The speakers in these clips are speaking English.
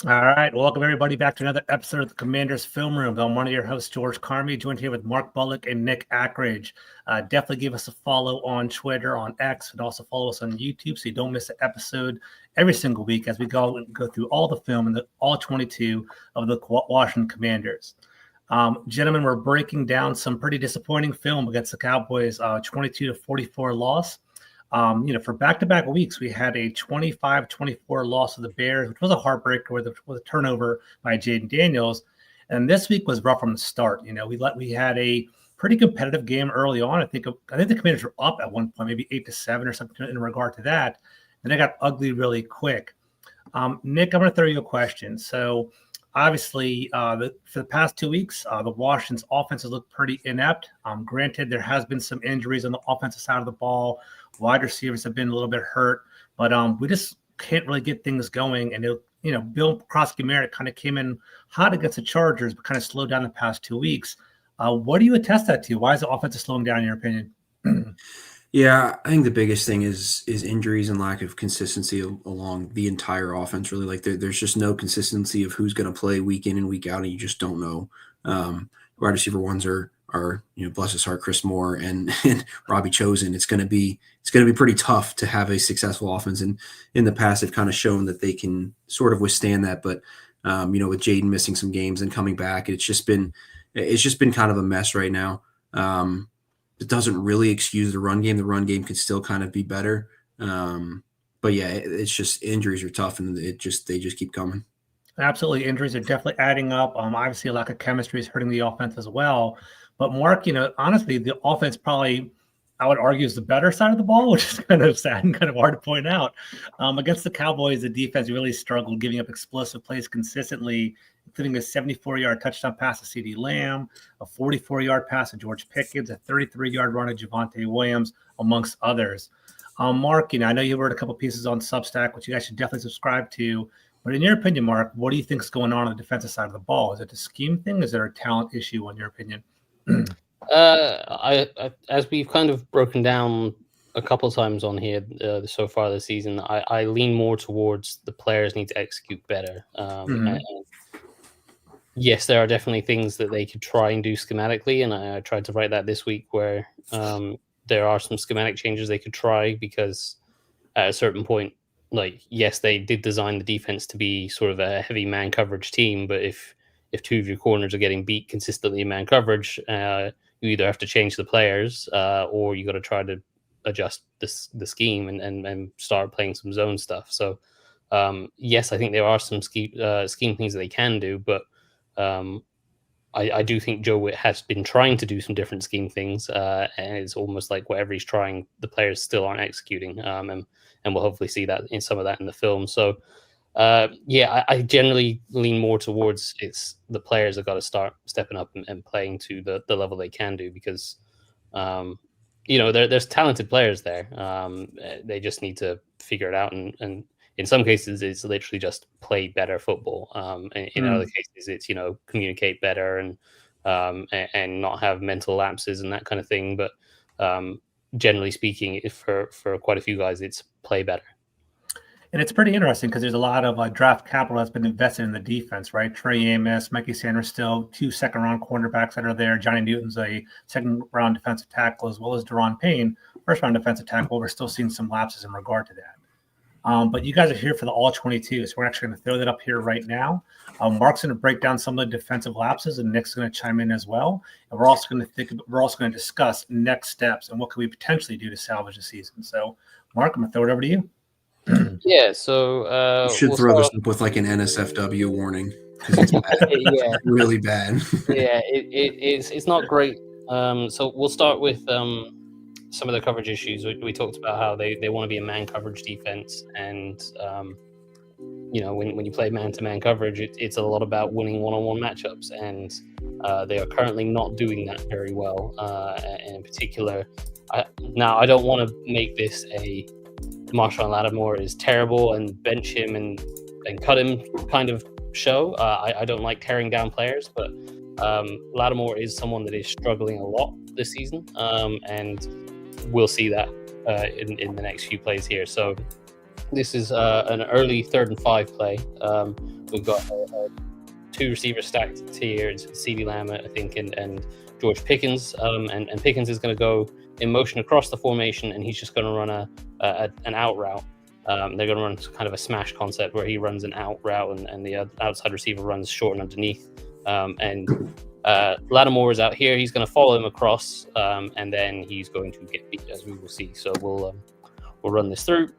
All right, welcome everybody back to another episode of the Commanders Film Room. I'm one of your hosts, George Carmi, joined here with Mark Bullock and Nick Ackridge. Definitely give us a follow on Twitter, on X, and also follow us on YouTube so you don't miss an episode every single week as we go through all the film and all 22 of the Washington Commanders. Gentlemen, we're breaking down some pretty disappointing film against the Cowboys, 22-44 loss. For back-to-back weeks, we had a 25-24 loss of the Bears, which was a heartbreaker with a turnover by Jaden Daniels. And this week was rough from the start. We had a pretty competitive game early on. I think the Commanders were up at one point, maybe 8-7 or something in regard to that. And it got ugly really quick. Nick, I'm going to throw you a question. So obviously, for the past 2 weeks, the Washington's offenses look pretty inept. Granted, there has been some injuries on the offensive side of the ball. Wide receivers have been a little bit hurt, but we just can't really get things going. And Bill Krosky-Merritt kind of came in hot against the Chargers, but kind of slowed down the past 2 weeks. What do you attest that to? Why is the offense slowing down, in your opinion? Yeah, I think the biggest thing is injuries and lack of consistency along the entire offense. Really, like there's just no consistency of who's going to play week in and week out, and you just don't know. Wide receiver ones are bless his heart, Chris Moore and Robbie Chosen. It's going to be pretty tough to have a successful offense. And in the past, they've kind of shown that they can sort of withstand that. But with Jaden missing some games and coming back, it's just been kind of a mess right now. It doesn't really excuse the run game. The run game could still kind of be better. But yeah, it's just injuries are tough, and they just keep coming. Absolutely. Injuries are definitely adding up. Obviously, a lack of chemistry is hurting the offense as well. But Mark, honestly, the offense probably, I would argue, is the better side of the ball, which is kind of sad and kind of hard to point out. Against the Cowboys, the defense really struggled, giving up explosive plays consistently, including a 74-yard touchdown pass to CeeDee Lamb, a 44-yard pass to George Pickens, a 33-yard run to Javonte Williams, amongst others. Mark, I know you wrote a couple pieces on Substack, which you guys should definitely subscribe to. But in your opinion, Mark, what do you think is going on the defensive side of the ball? Is it a scheme thing? Is there a talent issue, in your opinion? As we've kind of broken down a couple of times on here so far this season, I lean more towards the players need to execute better. And yes, there are definitely things that they could try and do schematically, and I tried to write that this week where there are some schematic changes they could try, because at a certain point, yes, they did design the defense to be sort of a heavy man coverage team, but if two of your corners are getting beat consistently in man coverage, you either have to change the players or you got to try to adjust the scheme and start playing some zone stuff. So yes, I think there are some scheme things that they can do, but I do think Joe Witt has been trying to do some different scheme things, and it's almost like whatever he's trying, the players still aren't executing, and we'll hopefully see that in some of that in the film. So I generally lean more towards it's the players have got to start stepping up and playing to the level they can do, because there's talented players there. They just need to figure it out, and in some cases it's literally just play better football. In other cases it's communicate better and not have mental lapses and that kind of thing. But generally speaking, for quite a few guys, it's play better. And it's pretty interesting because there's a lot of draft capital that's been invested in the defense, right? Trey Amos, Mikey Sanders, still 2 second-round cornerbacks that are there. Johnny Newton's a second-round defensive tackle, as well as Daron Payne, first-round defensive tackle. We're still seeing some lapses in regard to that. But you guys are here for the all-22, so we're actually going to throw that up here right now. Mark's going to break down some of the defensive lapses, and Nick's going to chime in as well. And we're also going to discuss next steps and what can we potentially do to salvage the season. So, Mark, I'm going to throw it over to you. Yeah, so you should throw this up with like an NSFW warning, because it's bad. Yeah, really bad. Yeah, it's not great. So we'll start with some of the coverage issues. We talked about how they want to be a man coverage defense, and when you play man-to-man coverage, it's a lot about winning one-on-one matchups, and they are currently not doing that very well. And in particular, I don't want to make this a Marshawn Lattimore is terrible and bench him and cut him kind of show. I don't like tearing down players, but Lattimore is someone that is struggling a lot this season, and we'll see that in the next few plays here. So this is an early 3rd and 5 play. we've got two receivers stacked here. It's CeeDee Lamb, I think, and George Pickens. And Pickens is going to go in motion across the formation, and he's just going to run an out route. They're going to run kind of a smash concept where he runs an out route and the outside receiver runs short and underneath. Lattimore is out here. He's going to follow him across, and then he's going to get beat, as we will see. So we'll run this through.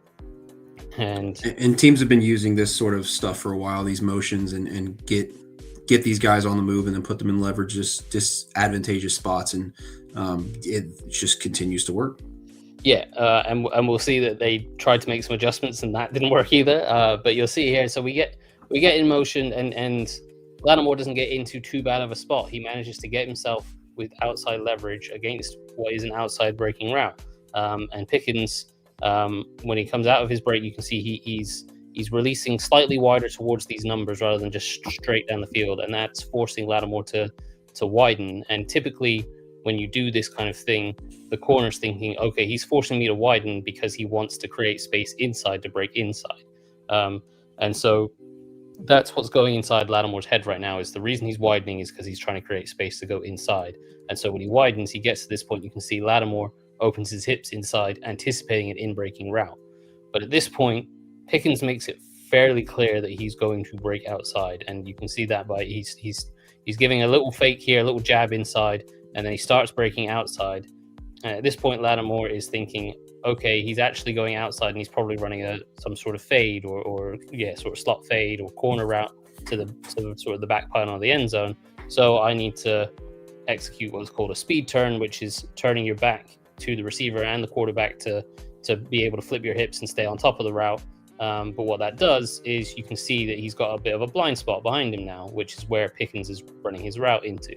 And teams have been using this sort of stuff for a while, these motions, and get these guys on the move and then put them in leverage disadvantageous spots, and it just continues to work. Yeah, and we'll see that they tried to make some adjustments and that didn't work either. But you'll see here. So we get in motion, and Lattimore doesn't get into too bad of a spot. He manages to get himself with outside leverage against what is an outside breaking route. And Pickens, when he comes out of his break, you can see he's releasing slightly wider towards these numbers rather than just straight down the field, and that's forcing Lattimore to widen. And typically, when you do this kind of thing, the corner's thinking, okay, he's forcing me to widen because he wants to create space inside to break inside. And so that's what's going inside Lattimore's head right now. Is the reason he's widening is because he's trying to create space to go inside. And so when he widens, he gets to this point, you can see Lattimore opens his hips inside, anticipating an in-breaking route. But at this point, Pickens makes it fairly clear that he's going to break outside. And you can see that by he's giving a little fake here, a little jab inside, and then he starts breaking outside. And at this point, Lattimore is thinking, okay, he's actually going outside, and he's probably running some sort of fade or sort of slot fade or corner route to the back pylon of the end zone. So I need to execute what's called a speed turn, which is turning your back to the receiver and the quarterback to be able to flip your hips and stay on top of the route. But what that does is you can see that he's got a bit of a blind spot behind him now, which is where Pickens is running his route into.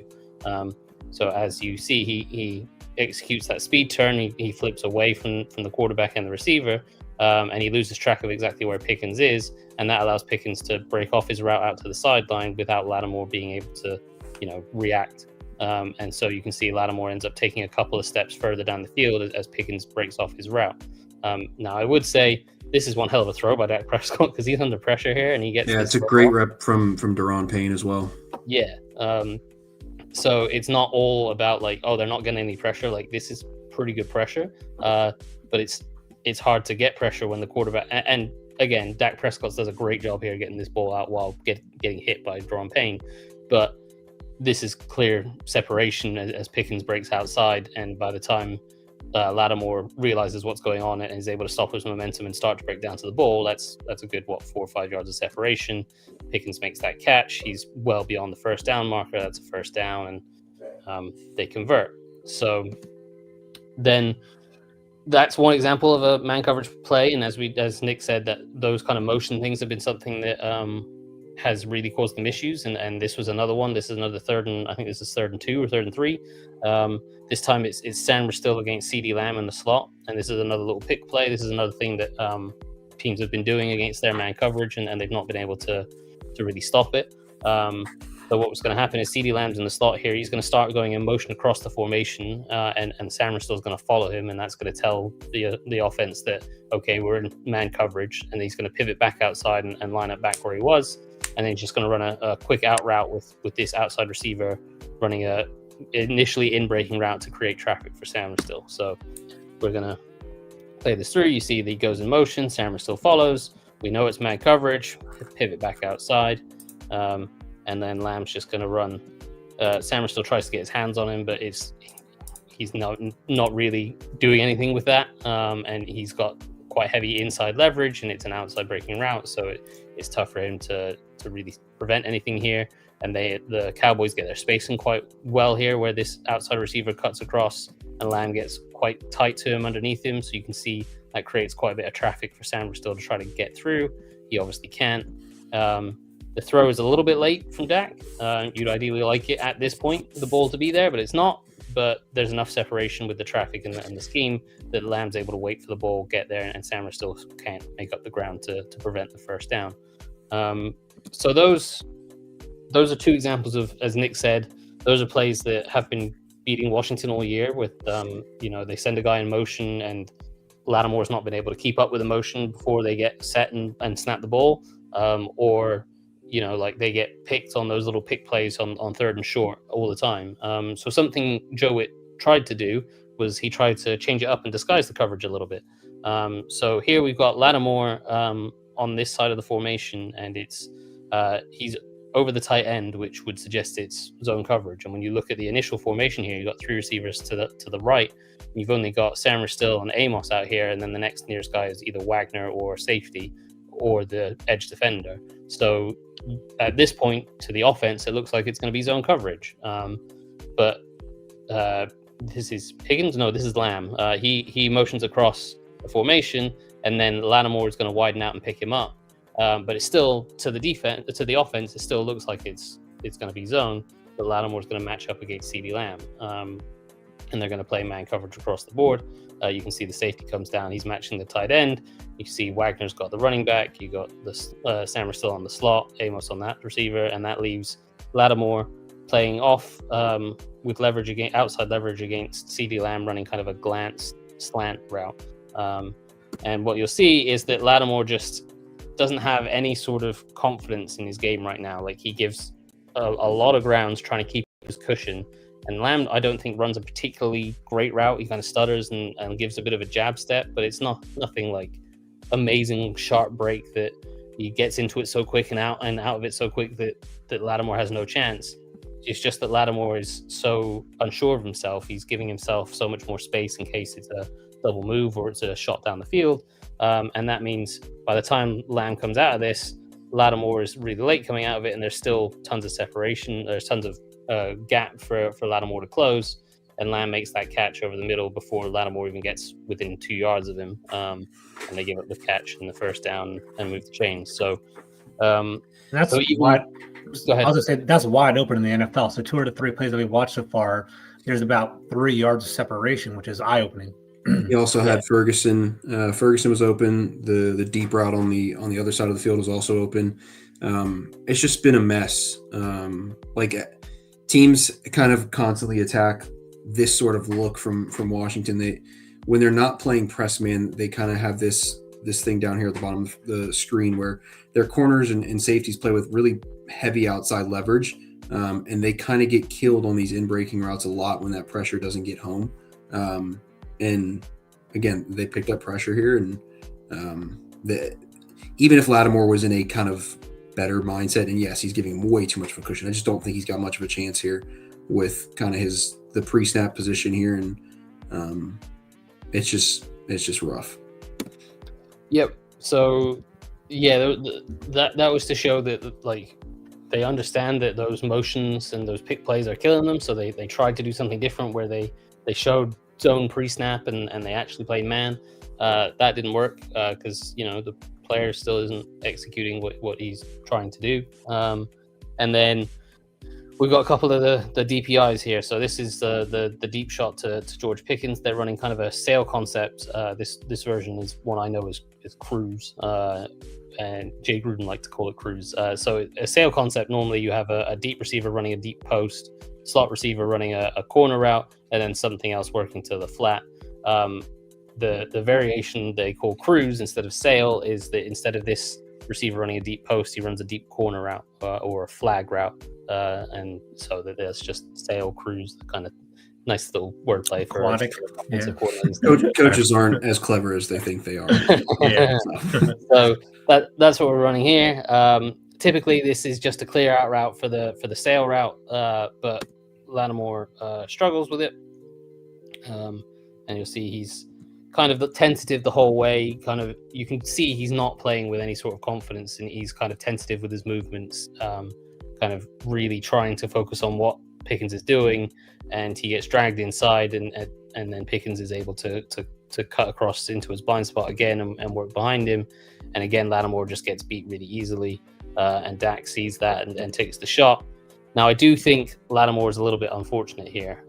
So as you see, he executes that speed turn. He flips away from the quarterback and the receiver, and he loses track of exactly where Pickens is, and that allows Pickens to break off his route out to the sideline without Lattimore being able to, react. And so you can see Lattimore ends up taking a couple of steps further down the field as Pickens breaks off his route. Now, I would say this is one hell of a throw by Dak Prescott because he's under pressure here, and he gets. Yeah, it's a great rep from Daron Payne as well. Yeah. So it's not all about they're not getting any pressure. This is pretty good pressure, but it's hard to get pressure when the quarterback. And again, Dak Prescott does a great job here getting this ball out while getting hit by Daron Payne. But this is clear separation as Pickens breaks outside, and by the time Lattimore realizes what's going on and is able to stop his momentum and start to break down to the ball, that's a good 4 or 5 yards of separation. Pickens makes that catch. He's well beyond the first down marker. That's a first down, and they convert. So then that's one example of a man coverage play. And as Nick said, that those kind of motion things have been something that has really caused them issues. And this was another one. This is another third and 2 or 3rd and 3. This time it's Sanders still against CeeDee Lamb in the slot, and this is another little pick play. This is another thing that teams have been doing against their man coverage, and they've not been able to really stop it. So what was going to happen is CeeDee Lamb's in the slot here. He's going to start going in motion across the formation, and Sanders still is going to follow him, and that's going to tell the offense that, okay, we're in man coverage, and he's going to pivot back outside and line up back where he was, and then he's just going to run a quick out route with this outside receiver running a initially in-breaking route to create traffic for Sanders still. So we're going to play this through. You see that he goes in motion. Sanders still follows. We know it's man coverage. Pivot back outside. And then Lamb's just going to run. Sanders still tries to get his hands on him, but he's not really doing anything with that. And he's got quite heavy inside leverage, and it's an outside breaking route. So it's tough for him to really prevent anything here. And the Cowboys get their spacing quite well here, where this outside receiver cuts across and Lamb gets quite tight to him underneath him. So you can see that creates quite a bit of traffic for Sanders still to try to get through. He obviously can't. The throw is a little bit late from Dak. You'd ideally like it at this point, the ball to be there, but it's not. But there's enough separation with the traffic and the scheme that Lamb's able to wait for the ball, get there, and Sanders still can't make up the ground to prevent the first down. So those are two examples of, as Nick said, those are plays that have been beating Washington all year with, they send a guy in motion and Lattimore's not been able to keep up with the motion before they get set and snap the ball, or like they get picked on those little pick plays on third and short all the time. So something Joe Witt tried to do was he tried to change it up and disguise the coverage a little bit. So here we've got Lattimore on this side of the formation, and he's over the tight end, which would suggest it's zone coverage. And when you look at the initial formation here, you've got three receivers to the right. You've only got Sammer Still and Amos out here, and then the next nearest guy is either Wagner or safety or the edge defender. So at this point to the offense, it looks like it's going to be zone coverage. But this is Higgins? No, this is Lamb. He motions across the formation, and then Lattimore is going to widen out and pick him up. But it's still to the offense. It still looks like it's going to be zone, but Lattimore is going to match up against CeeDee Lamb, and they're going to play man coverage across the board. You can see the safety comes down. He's matching the tight end. You see Wagner's got the running back. You got the Sammer still on the slot, Amos on that receiver, and that leaves Lattimore playing off with leverage outside leverage against CeeDee Lamb, running kind of a slant route. And what you'll see is that Lattimore just doesn't have any sort of confidence in his game right now. Like, he gives a lot of grounds trying to keep his cushion. And Lamb, I don't think, runs a particularly great route. He kind of stutters and gives a bit of a jab step, but it's nothing like amazing sharp break that he gets into it so quick and out of it so quick that Lattimore has no chance. It's just that Lattimore is so unsure of himself. He's giving himself so much more space in case it's a double move or it's a shot down the field. And that means by the time Lamb comes out of this, Lattimore is really late coming out of it, and there's still tons of separation. There's tons of gap for Lattimore to close, and Lamb makes that catch over the middle before Lattimore even gets within 2 yards of him, and they give up the catch and the first down and move the chains. So that's so wide. Go ahead. I was gonna say that's wide open in the NFL. So 2 of the 3 plays that we watched so far, there's about 3 yards of separation, which is eye opening. He also had Ferguson. Ferguson was open. The deep route on the other side of the field was also open. It's just been a mess. Teams kind of constantly attack this sort of look from Washington. When they're not playing press man, they kind of have this thing down here at the bottom of the screen where their corners and safeties play with really heavy outside leverage, and they kind of get killed on these in-breaking routes a lot when that pressure doesn't get home. And again, they picked up pressure here, and even if Lattimore was in a kind of better mindset, and yes, he's giving way too much of a cushion. I just don't think he's got much of a chance here with kind of the pre-snap position here, and it's just rough. Yep. So yeah, that was to show that like they understand that those motions and those pick plays are killing them. So they tried to do something different where they showed zone pre-snap and they actually played man. That didn't work because the player still isn't executing what he's trying to do. And then we've got a couple of the DPIs here. So this is the deep shot to George Pickens. They're running kind of a sail concept. This version is one I know is cruise, and Jay Gruden liked to call it cruise. So a sail concept, normally you have a deep receiver running a deep post, slot receiver running a corner route, and then something else working to the flat. The variation they call cruise instead of sail is that instead of this receiver running a deep post, he runs a deep corner route or a flag route, and so that there's just sail cruise, kind of nice little wordplay for aquatic. Coaches aren't as clever as they think they are. Yeah. So that's what we're running here. Typically, this is just a clear out route for the sail route, but Lattimore struggles with it, and you'll see he's kind of tentative the whole way. Kind of, you can see he's not playing with any sort of confidence, and he's kind of tentative with his movements, kind of really trying to focus on what Pickens is doing, and he gets dragged inside, and then Pickens is able to cut across into his blind spot again and work behind him, and again Lattimore just gets beat really easily, and Dak sees that and takes the shot. Now I do think Lattimore is a little bit unfortunate here,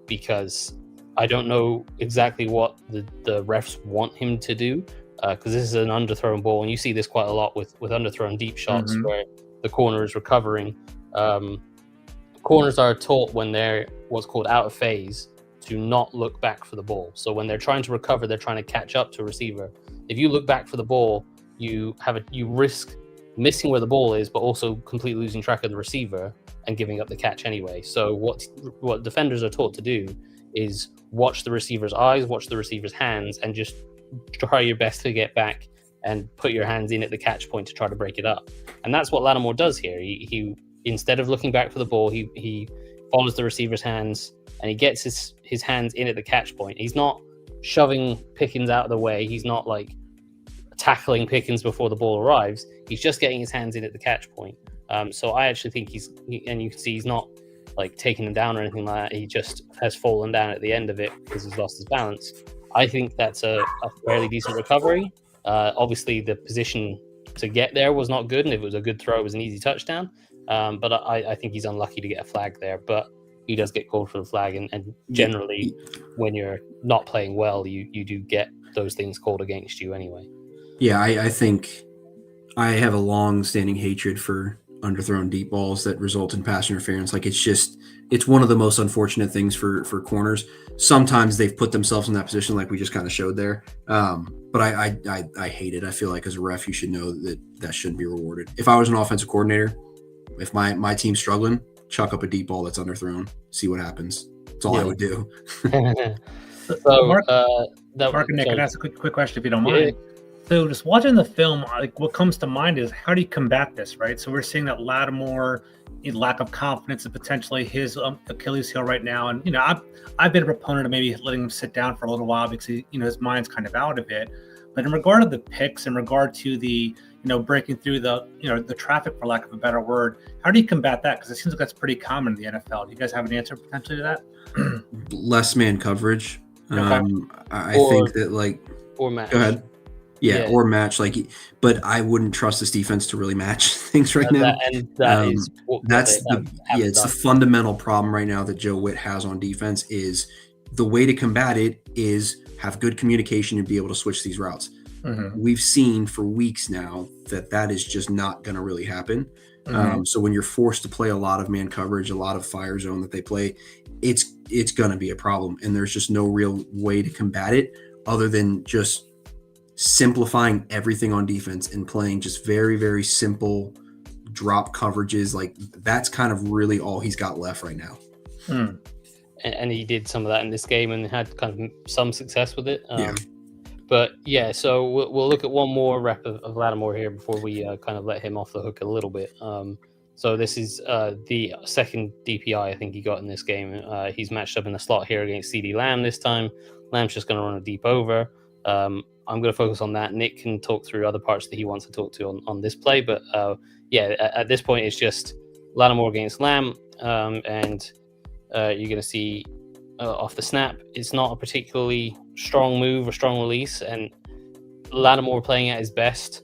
because I don't know exactly what the refs want him to do, because this is an underthrown ball, and you see this quite a lot with underthrown deep shots where the corner is recovering. Corners are taught when they're what's called out of phase to not look back for the ball. So when they're trying to recover, they're trying to catch up to a receiver. If you look back for the ball, you risk missing where the ball is, but also completely losing track of the receiver and giving up the catch anyway. So what defenders are taught to do is watch the receiver's eyes, watch the receiver's hands, and just try your best to get back and put your hands in at the catch point to try to break it up. And that's what Lattimore does here. He instead of looking back for the ball, he follows the receiver's hands and he gets his hands in at the catch point. He's not shoving Pickens out of the way. He's not like tackling Pickens before the ball arrives. He's just getting his hands in at the catch point. So I actually think and you can see he's not like taking him down or anything like that. He just has fallen down at the end of it because he's lost his balance. I think that's a fairly decent recovery. Obviously, the position to get there was not good, and if it was a good throw, it was an easy touchdown. But I think he's unlucky to get a flag there. But he does get called for the flag, and generally, when you're not playing well, you do get those things called against you anyway. Yeah, I think I have a long-standing hatred for underthrown deep balls that result in pass interference. Like it's one of the most unfortunate things for corners. Sometimes they've put themselves in that position, like we just kind of showed there. But I hate it. I feel like as a ref, you should know that shouldn't be rewarded. If I was an offensive coordinator, if my team's struggling, chuck up a deep ball that's underthrown, see what happens. That's all I would do. So, Mark and Nick, can I ask a quick question if you don't mind? So just watching the film, like what comes to mind is how do you combat this, right? So we're seeing that Lattimore, lack of confidence and potentially his Achilles heel right now. And, I've been a proponent of maybe letting him sit down for a little while because his mind's kind of out of it. But in regard to the picks, in regard to the, breaking through the traffic, for lack of a better word, how do you combat that? Because it seems like that's pretty common in the NFL. Do you guys have an answer potentially to that? Less man coverage. Okay. I think that or match. Go ahead. Yeah, or match. But I wouldn't trust this defense to really match things right now. It's the fundamental problem right now that Joe Witt has on defense. Is the way to combat it is have good communication and be able to switch these routes. Mm-hmm. We've seen for weeks now that is just not going to really happen. Mm-hmm. So when you're forced to play a lot of man coverage, a lot of fire zone that they play, it's going to be a problem, and there's just no real way to combat it other than just simplifying everything on defense and playing just very, very simple drop coverages. Like that's kind of really all he's got left right now. And he did some of that in this game and had kind of some success with it. But yeah, so we'll look at one more rep of Lattimore here before we kind of let him off the hook a little bit. So this is the second DPI I think he got in this game. He's matched up in the slot here against CeeDee Lamb this time. Lamb's just going to run a deep over. I'm going to focus on that. Nick can talk through other parts that he wants to talk to on this play. But at this point, it's just Lattimore against Lamb. And you're going to see off the snap, it's not a particularly strong move or strong release. And Lattimore playing at his best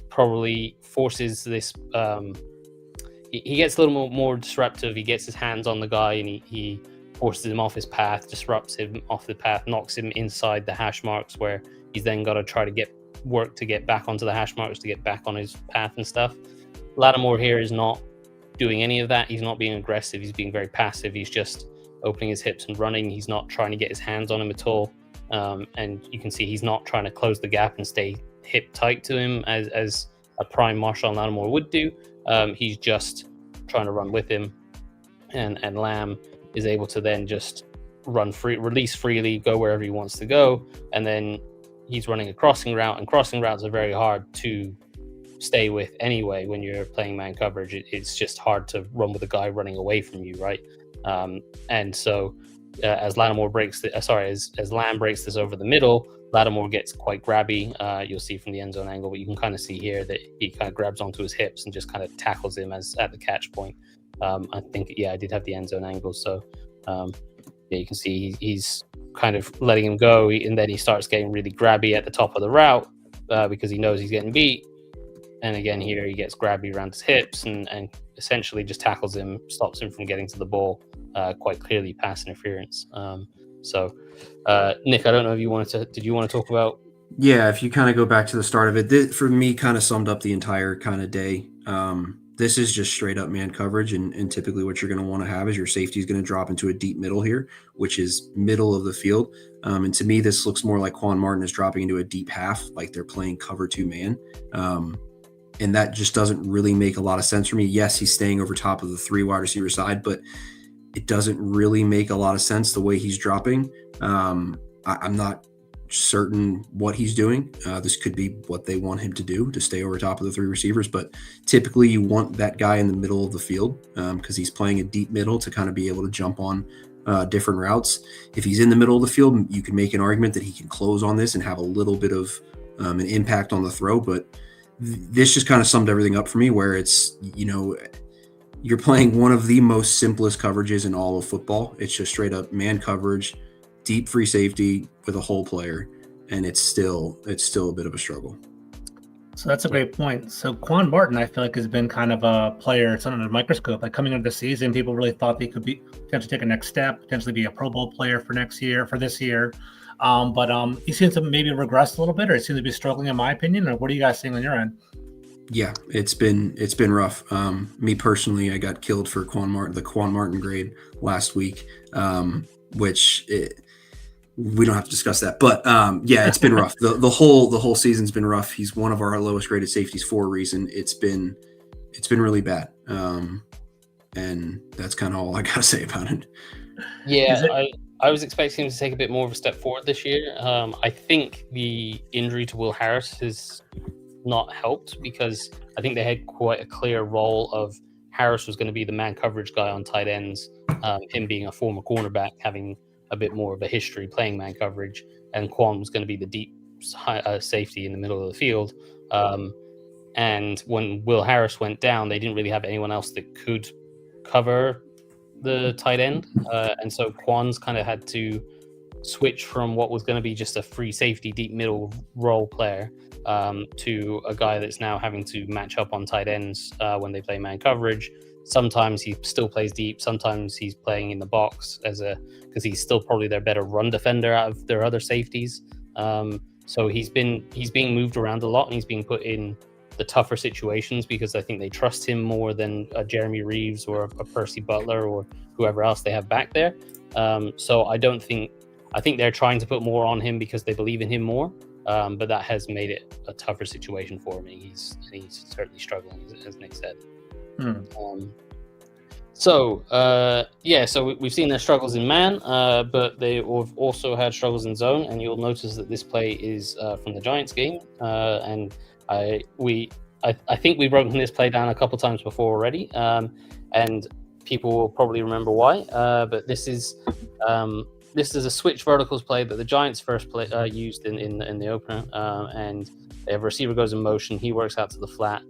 probably forces this. He gets a little more disruptive. He gets his hands on the guy and he forces him off his path, disrupts him off the path, knocks him inside the hash marks where he's then got to try to get back onto the hash marks to get back on his path and stuff. Lattimore here is not doing any of that. He's not being aggressive. He's being very passive. He's just opening his hips and running. He's not trying to get his hands on him at all. And you can see he's not trying to close the gap and stay hip tight to him as a prime Marshawn Lattimore would do. He's just trying to run with him. And Lamb is able to then just release freely, go wherever he wants to go. And then he's running a crossing route, and crossing routes are very hard to stay with anyway when you're playing man coverage. It's just hard to run with a guy running away from you, right? And so as Lamb breaks this over the middle, Lattimore gets quite grabby. You'll see from the end zone angle, but you can kind of see here that he kind of grabs onto his hips and just kind of tackles him at the catch point. I think, I did have the end zone angle. So, you can see he's kind of letting him go. And then he starts getting really grabby at the top of the route because he knows he's getting beat. And again, here he gets grabby around his hips and essentially just tackles him, stops him from getting to the ball, quite clearly pass interference. Nick, I don't know if did you want to talk about? Yeah, if you kind of go back to the start of it, this, for me, kind of summed up the entire kind of day. This is just straight up man coverage, and typically what you're going to want to have is your safety is going to drop into a deep middle here, which is middle of the field. And to me, this looks more like Quan Martin is dropping into a deep half, like they're playing cover 2 man. And that just doesn't really make a lot of sense for me. Yes, he's staying over top of the 3 wide receiver side, but it doesn't really make a lot of sense the way he's dropping. I'm not certain what he's doing. This could be what they want him to do, to stay over top of the 3 receivers, but typically you want that guy in the middle of the field because he's playing a deep middle to kind of be able to jump on different routes. If he's in the middle of the field, you can make an argument that he can close on this and have a little bit of an impact on the throw, but this just kind of summed everything up for me, where it's, you're playing one of the most simplest coverages in all of football. It's just straight up man coverage, deep free safety with a whole player, and it's still a bit of a struggle. So that's a great point. So Quan Martin, I feel like, has been kind of a player. It's under the microscope. Like coming into the season, people really thought they could be potentially take a next step, potentially be a Pro Bowl player for this year. But he seems to maybe regress a little bit, or he seems to be struggling, in my opinion. Or what are you guys seeing on your end? Yeah, it's been rough. Me personally, I got killed for the Quan Martin grade last week, which we don't have to discuss that. But yeah, it's been rough. The whole season's been rough. He's one of our lowest graded safeties for a reason. It's been really bad, and that's kind of all I gotta say about it. Yeah, I was expecting him to take a bit more of a step forward this year. I think the injury to Will Harris has not helped, because I think they had quite a clear role of Harris was going to be the man coverage guy on tight ends, him being a former cornerback, having a bit more of a history playing man coverage, and Quan was going to be the deep safety in the middle of the field. And when Will Harris went down, they didn't really have anyone else that could cover the tight end, and so Quan's kind of had to switch from what was going to be just a free safety deep middle role player to a guy that's now having to match up on tight ends when they play man coverage. Sometimes he still plays deep, sometimes he's playing in the box because he's still probably their better run defender out of their other safeties. So he's being moved around a lot, and he's being put in the tougher situations because I think they trust him more than a Jeremy Reeves or a Percy Butler or whoever else they have back there. So I think they're trying to put more on him because they believe in him more, but that has made it a tougher situation for him. He's certainly struggling, as Nick said. So we've seen their struggles in man, but they've also had struggles in zone, and you'll notice that this play is from the Giants game, and I think we've broken this play down a couple times before already, and people will probably remember why. But this is a switch verticals play that the Giants first used in the opener, and they have a receiver goes in motion. He works out to the flat.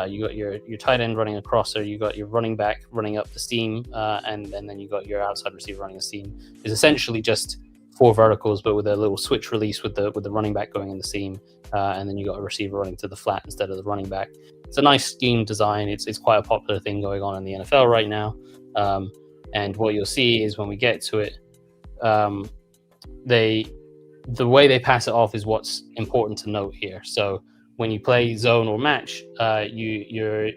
You got your tight end running a crosser. You got your running back running up the seam, and then you got your outside receiver running a seam. It's essentially just 4 verticals, but with a little switch release with the running back going in the seam, and then you got a receiver running to the flat instead of the running back. It's a nice scheme design. It's quite a popular thing going on in the NFL right now. And what you'll see is when we get to it, the way they pass it off is what's important to note here. So when you play zone or match, you're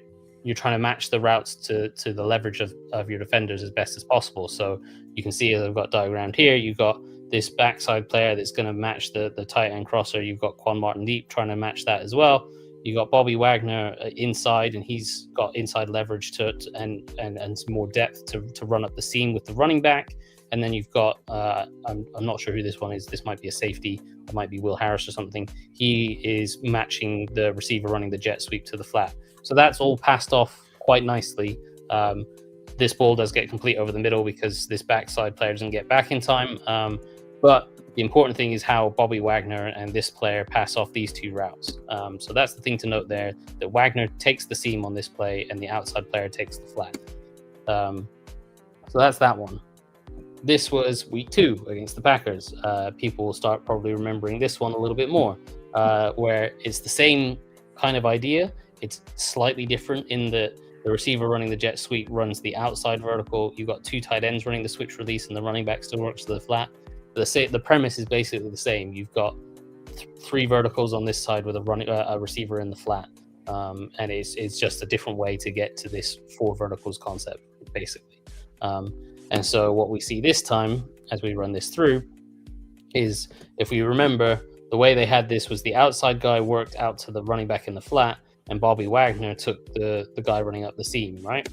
trying to match the routes to the leverage of your defenders as best as possible. So you can see, as I've got diagrammed here, you've got this backside player that's going to match the tight end crosser. You've got Quan Martin deep trying to match that as well. You got Bobby Wagner inside, and he's got inside leverage and some more depth to run up the seam with the running back. And then you've got, I'm not sure who this one is. This might be a safety. It might be Will Harris or something. He is matching the receiver running the jet sweep to the flat. So that's all passed off quite nicely. This ball does get complete over the middle because this backside player doesn't get back in time. But the important thing is how Bobby Wagner and this player pass off these 2 routes. So that's the thing to note there, that Wagner takes the seam on this play and the outside player takes the flat. So that's that one. This was week 2 against the Packers. People will start probably remembering this one a little bit more, where it's the same kind of idea. It's slightly different in that the receiver running the jet sweep runs the outside vertical. You've got 2 tight ends running the switch release, and the running back still works to the flat. The premise is basically the same. You've got 3 verticals on this side with a receiver in the flat, and it's just a different way to get to this 4 verticals concept, basically. And so what we see this time, as we run this through, is, if we remember, the way they had this was the outside guy worked out to the running back in the flat, and Bobby Wagner took the guy running up the seam, right?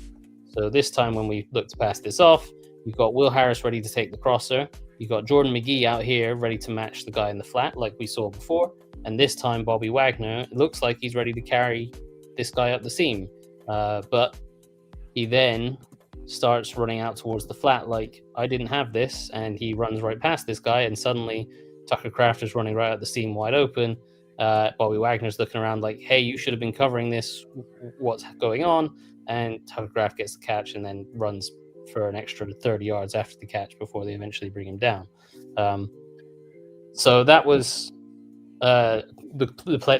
So this time when we look to pass this off, you've got Will Harris ready to take the crosser. You've got Jordan McGee out here ready to match the guy in the flat like we saw before. And this time Bobby Wagner, it looks like he's ready to carry this guy up the seam. But he then starts running out towards the flat like, I didn't have this. And he runs right past this guy. And suddenly Tucker Kraft is running right at the seam wide open. Bobby Wagner's looking around like, hey, you should have been covering this. What's going on? And Tucker Kraft gets the catch and then runs for an extra 30 yards after the catch before they eventually bring him down. So that was the play.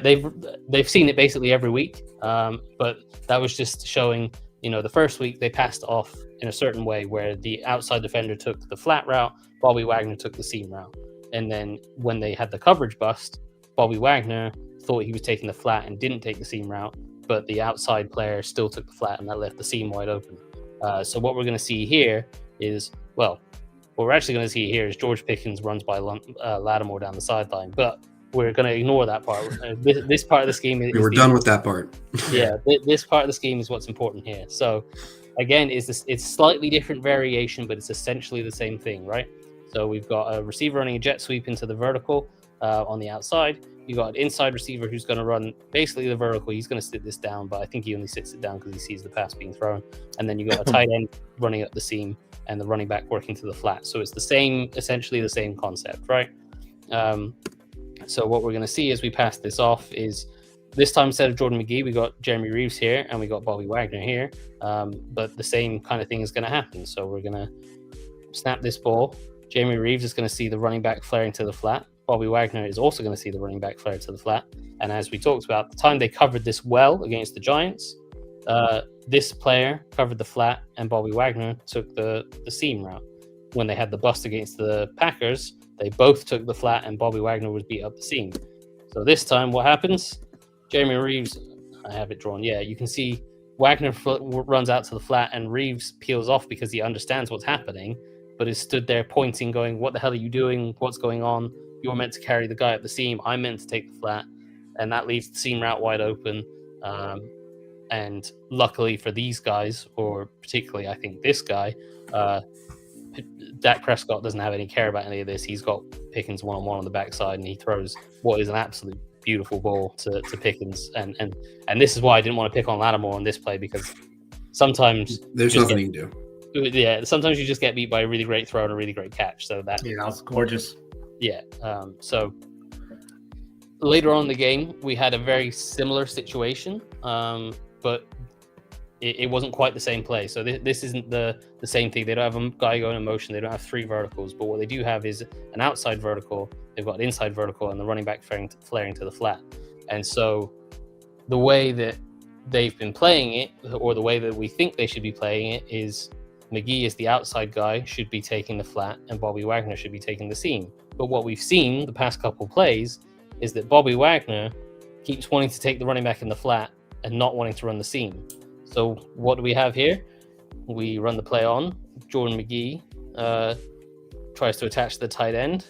They've seen it basically every week, but that was just showing, the first week they passed off in a certain way where the outside defender took the flat route, Bobby Wagner took the seam route. And then when they had the coverage bust, Bobby Wagner thought he was taking the flat and didn't take the seam route, but the outside player still took the flat and that left the seam wide open. So what we're going to see here is, what we're actually going to see here is George Pickens runs by Lattimore down the sideline, but we're going to ignore that part. This part of the scheme is we're done with that part. Yeah, this part of the scheme is what's important here. So again, it's slightly different variation, but it's essentially the same thing, right? So we've got a receiver running a jet sweep into the vertical on the outside. You got an inside receiver who's going to run basically the vertical. He's going to sit this down, but I think he only sits it down because he sees the pass being thrown. And then you got a tight end running up the seam and the running back working to the flat. So it's essentially the same concept, right? So what we're going to see as we pass this off is this time instead of Jordan McGee, we got Jeremy Reeves here and we got Bobby Wagner here. But the same kind of thing is going to happen. So we're going to snap this ball. Jeremy Reeves is going to see the running back flaring to the flat. Bobby Wagner is also going to see the running back flare to the flat. And as we talked about, the time they covered this well against the Giants, this player covered the flat and Bobby Wagner took the seam route. When they had the bust against the Packers, they both took the flat and Bobby Wagner was beat up the seam. So this time what happens? Jeremy Reeves, I have it drawn. Yeah, you can see Wagner runs out to the flat and Reeves peels off because he understands what's happening, but is stood there pointing, going, what the hell are you doing? What's going on? You're meant to carry the guy up the seam. I'm meant to take the flat. And that leaves the seam route wide open. And luckily for these guys, or particularly I think this guy, Dak Prescott doesn't have any care about any of this. He's got Pickens one-on-one on the backside, and he throws what is an absolute beautiful ball to Pickens. And this is why I didn't want to pick on Lattimore on this play, because sometimes there's nothing you can do. Yeah, sometimes you just get beat by a really great throw and a really great catch. So that was gorgeous. Yeah. So later on in the game, we had a very similar situation, but it wasn't quite the same play. So this isn't the same thing. They don't have a guy going in motion. They don't have three verticals. But what they do have is an outside vertical. They've got an inside vertical and the running back flaring to the flat. And so the way that they've been playing it, or the way that we think they should be playing it, is McGee is the outside guy, should be taking the flat, and Bobby Wagner should be taking the seam. But what we've seen the past couple plays is that Bobby Wagner keeps wanting to take the running back in the flat and not wanting to run the seam. So what do we have here? We run the play on. Jordan McGee tries to attach the tight end,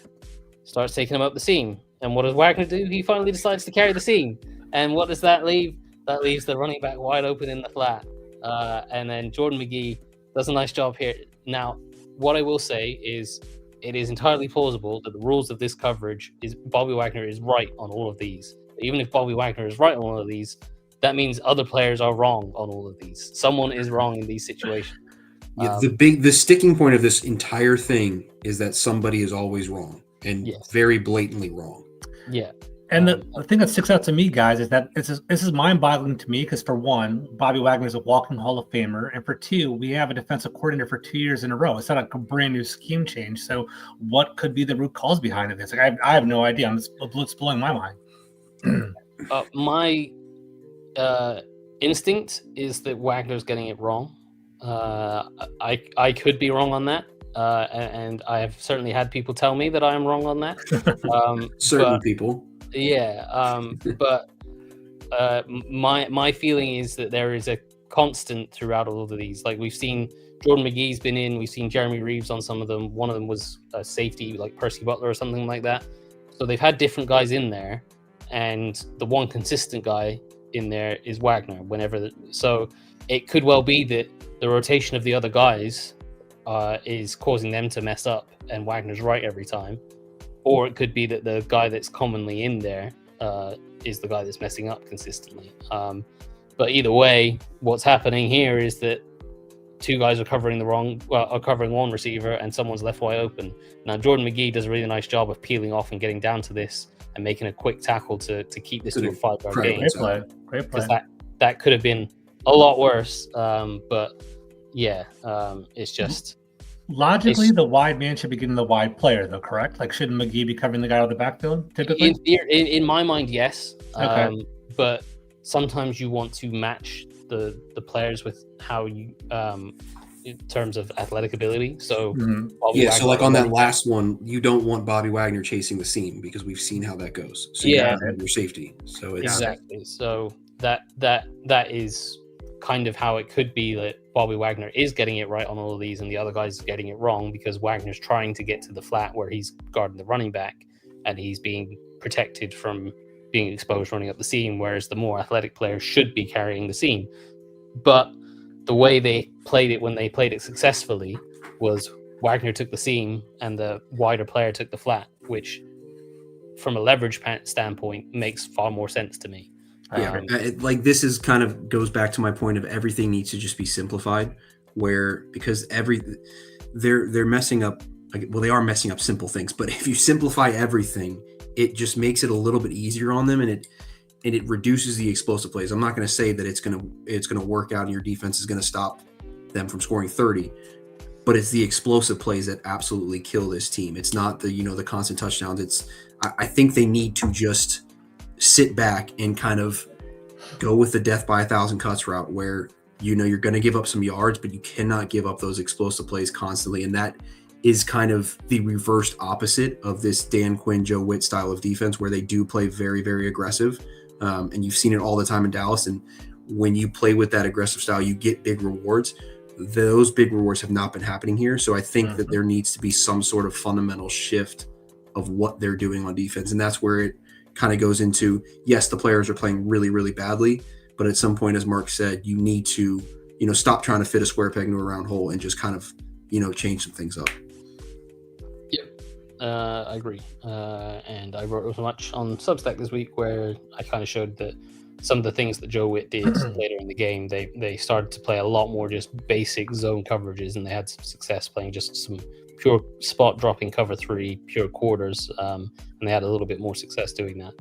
starts taking him up the seam. And what does Wagner do? He finally decides to carry the seam. And what does that leave? That leaves the running back wide open in the flat. And then Jordan McGee does a nice job here. Now, what I will say is it is entirely plausible that the rules of this coverage is Bobby Wagner is right on all of these. Even if Bobby Wagner is right on all of these, that means other players are wrong on all of these. Someone is wrong in these situations. Yeah, the sticking point of this entire thing is that somebody is always wrong, and very blatantly wrong. Yeah. And the thing that sticks out to me, guys, is that this is mind-boggling to me because, for one, Bobby Wagner is a walking Hall of Famer, and for two, we have a defensive coordinator for 2 years in a row. It's not like a brand new scheme change. So, what could be the root cause behind this? Like, I have no idea. It's blowing my mind. My instinct is that Wagner's getting it wrong. I could be wrong on that, and I have certainly had people tell me that I am wrong on that. Certain people. Yeah, but my feeling is that there is a constant throughout all of these. Like, we've seen Jordan McGee's been in, we've seen Jeremy Reeves on some of them. One of them was a safety, like Percy Butler or something like that. So they've had different guys in there, and the one consistent guy in there is Wagner. So it could well be that the rotation of the other guys is causing them to mess up, and Wagner's right every time. Or it could be that the guy that's commonly in there is the guy that's messing up consistently. But either way, what's happening here is that two guys are covering one receiver, and someone's left wide open. Now, Jordan McGee does a really nice job of peeling off and getting down to this and making a quick tackle to keep this to a 5-yard gain. Great play. Because that could have been a lot worse. But yeah, it's just... Logically, the wide man should be getting the wide player, though, correct? Like, shouldn't McGee be covering the guy out of the backfield, typically? In my mind, yes. Okay. But sometimes you want to match the players with how you, in terms of athletic ability. So, so like on that last one, you don't want Bobby Wagner chasing the seam because we've seen how that goes. So you have your safety. So it's exactly. So that is kind of how it could be that Bobby Wagner is getting it right on all of these, and the other guy's getting it wrong because Wagner's trying to get to the flat where he's guarding the running back, and he's being protected from being exposed running up the seam, whereas the more athletic players should be carrying the seam. But the way they played it when they played it successfully was Wagner took the seam and the wider player took the flat, which from a leverage standpoint makes far more sense to me. Yeah, like this is kind of goes back to my point of everything needs to just be simplified, because they're messing up. Well, they are messing up simple things, but if you simplify everything, it just makes it a little bit easier on them, and it reduces the explosive plays. I'm not going to say that it's going to work out and your defense is going to stop them from scoring 30, but it's the explosive plays that absolutely kill this team. It's not the constant touchdowns. I think they need to just sit back and kind of go with the death by 1,000 cuts route where you're going to give up some yards, but you cannot give up those explosive plays constantly. And that is kind of the reversed opposite of this Dan Quinn, Joe Witt style of defense where they do play very, very aggressive. And you've seen it all the time in Dallas. And when you play with that aggressive style, you get big rewards. Those big rewards have not been happening here. So I think that there needs to be some sort of fundamental shift of what they're doing on defense. And that's where it kind of goes into, yes, the players are playing really, really badly, but at some point, as Mark said, you need to, stop trying to fit a square peg into a round hole and just kind of, change some things up. Yep, I agree. And I wrote as much on Substack this week where I kind of showed that some of the things that Joe Witt did later in the game, they started to play a lot more just basic zone coverages, and they had some success playing just some pure spot dropping cover 3, pure quarters, and they had a little bit more success doing that.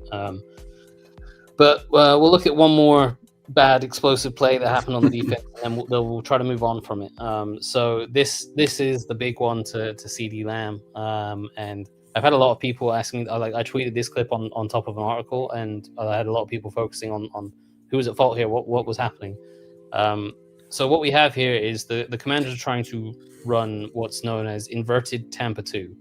But we'll look at one more bad explosive play that happened on the defense, and we'll try to move on from it. So this is the big one to CD Lamb, and I've had a lot of people asking. I tweeted this clip on top of an article, and I had a lot of people focusing on who was at fault here, what was happening. So what we have here is the Commanders are trying to run what's known as inverted Tampa 2.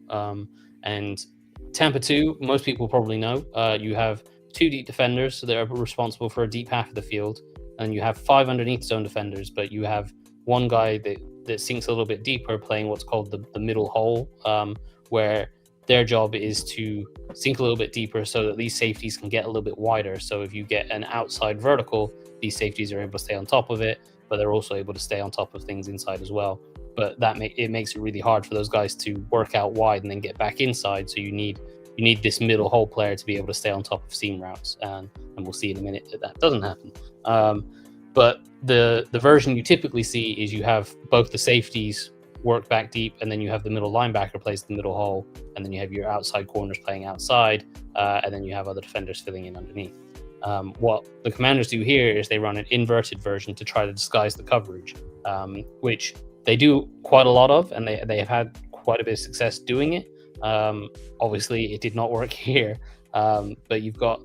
And Tampa 2, most people probably know, you have 2 deep defenders, so they're responsible for a deep half of the field, and you have 5 underneath zone defenders, but you have one guy that sinks a little bit deeper playing what's called the middle hole, where their job is to sink a little bit deeper so that these safeties can get a little bit wider. So if you get an outside vertical, these safeties are able to stay on top of it, but they're also able to stay on top of things inside as well. But it makes it really hard for those guys to work out wide and then get back inside. So you need this middle hole player to be able to stay on top of seam routes, and we'll see in a minute that doesn't happen. But the version you typically see is you have both the safeties work back deep, and then you have the middle linebacker plays the middle hole, and then you have your outside corners playing outside, and then you have other defenders filling in underneath. What the Commanders do here is they run an inverted version to try to disguise the coverage, which they do quite a lot of, and they have had quite a bit of success doing it. Obviously, it did not work here, but you've got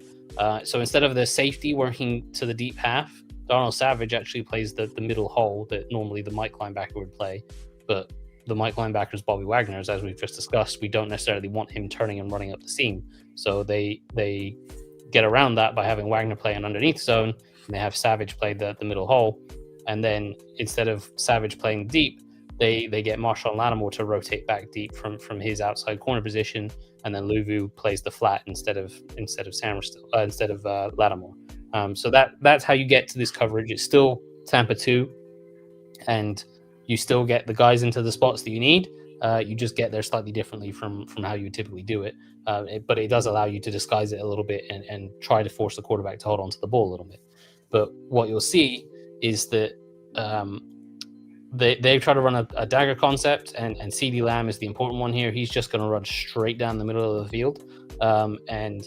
so instead of the safety working to the deep half, Darnell Savage actually plays the middle hole that normally the Mike linebacker would play. But the Mike linebacker is Bobby Wagner's, as we've just discussed. We don't necessarily want him turning and running up the seam. So they get around that by having Wagner play an underneath zone, and they have Savage play the middle hole. And then instead of Savage playing deep, they get Marshawn Lattimore to rotate back deep from his outside corner position, and then Luvu plays the flat instead of Lattimore. So that's how you get to this coverage. It's still Tampa 2, and you still get the guys into the spots that you need. You just get there slightly differently from how you typically do it. But it does allow you to disguise it a little bit and try to force the quarterback to hold on to the ball a little bit. But what you'll see is that they try to run a dagger concept, and CeeDee Lamb is the important one here. He's just going to run straight down the middle of the field. And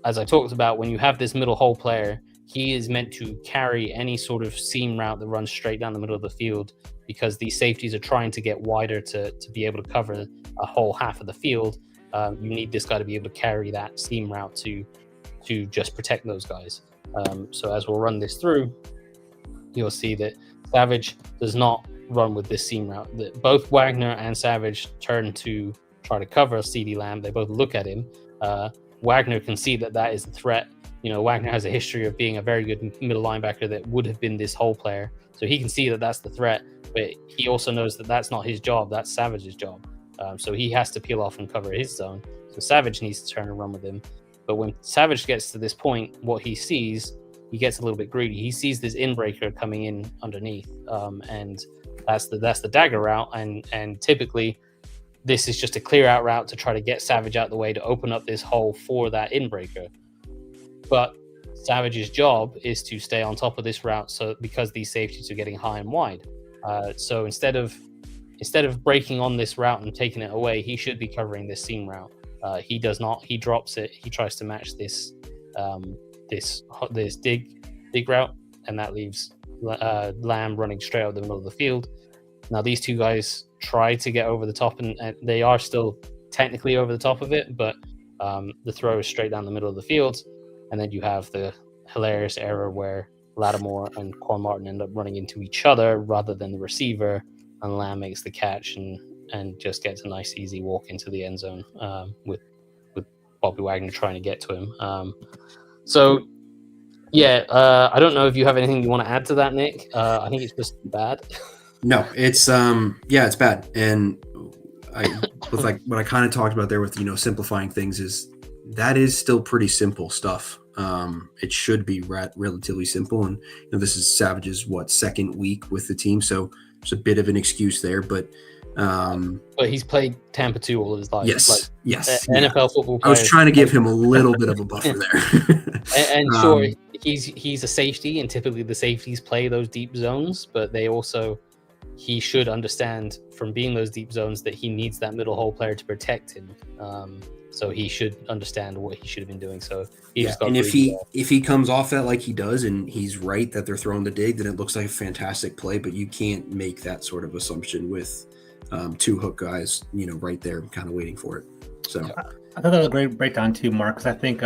as I talked about, when you have this middle hole player, he is meant to carry any sort of seam route that runs straight down the middle of the field, because these safeties are trying to get wider to be able to cover a whole half of the field. You need this guy to be able to carry that seam route to just protect those guys. So as we'll run this through, you'll see that Savage does not run with this seam route. Both Wagner and Savage turn to try to cover CeeDee Lamb. They both look at him. Wagner can see that is the threat. Wagner has a history of being a very good middle linebacker that would have been this hole player. So he can see that that's the threat, but he also knows that that's not his job. That's Savage's job. So he has to peel off and cover his zone. So Savage needs to turn and run with him. But when Savage gets to this point, what he sees, he gets a little bit greedy. He sees this inbreaker coming in underneath, and that's the dagger route. And typically, this is just a clear out route to try to get Savage out of the way to open up this hole for that inbreaker. But Savage's job is to stay on top of this route, so because these safeties are getting high and wide. So instead of breaking on this route and taking it away, he should be covering this seam route. He does not. He drops it. He tries to match this dig route, and that leaves Lamb running straight out the middle of the field. Now these two guys try to get over the top, and they are still technically over the top of it, but the throw is straight down the middle of the field. And then you have the hilarious error where Lattimore and Quan Martin end up running into each other rather than the receiver, and Lamb makes the catch and just gets a nice easy walk into the end zone with Bobby Wagner trying to get to him. I don't know if you have anything you want to add to that, Nick. I think it's just bad. No, it's it's bad. And with like what I kind of talked about there with simplifying things is that is still pretty simple stuff. It should be relatively simple, and this is Savage's second week with the team, so there's a bit of an excuse there, but he's played Tampa 2 all of his life. Yes. NFL football players. I was trying to give him a little bit of a buffer there. and sure, he's a safety, and typically the safeties play those deep zones, but he should understand from being those deep zones that he needs that middle hole player to protect him. So he should understand what he should have been doing. So if he comes off that like he does, and he's right that they're throwing the dig, then it looks like a fantastic play. But you can't make that sort of assumption with two hook guys, right there, kind of waiting for it. So I thought that was a great breakdown too, Mark, because I think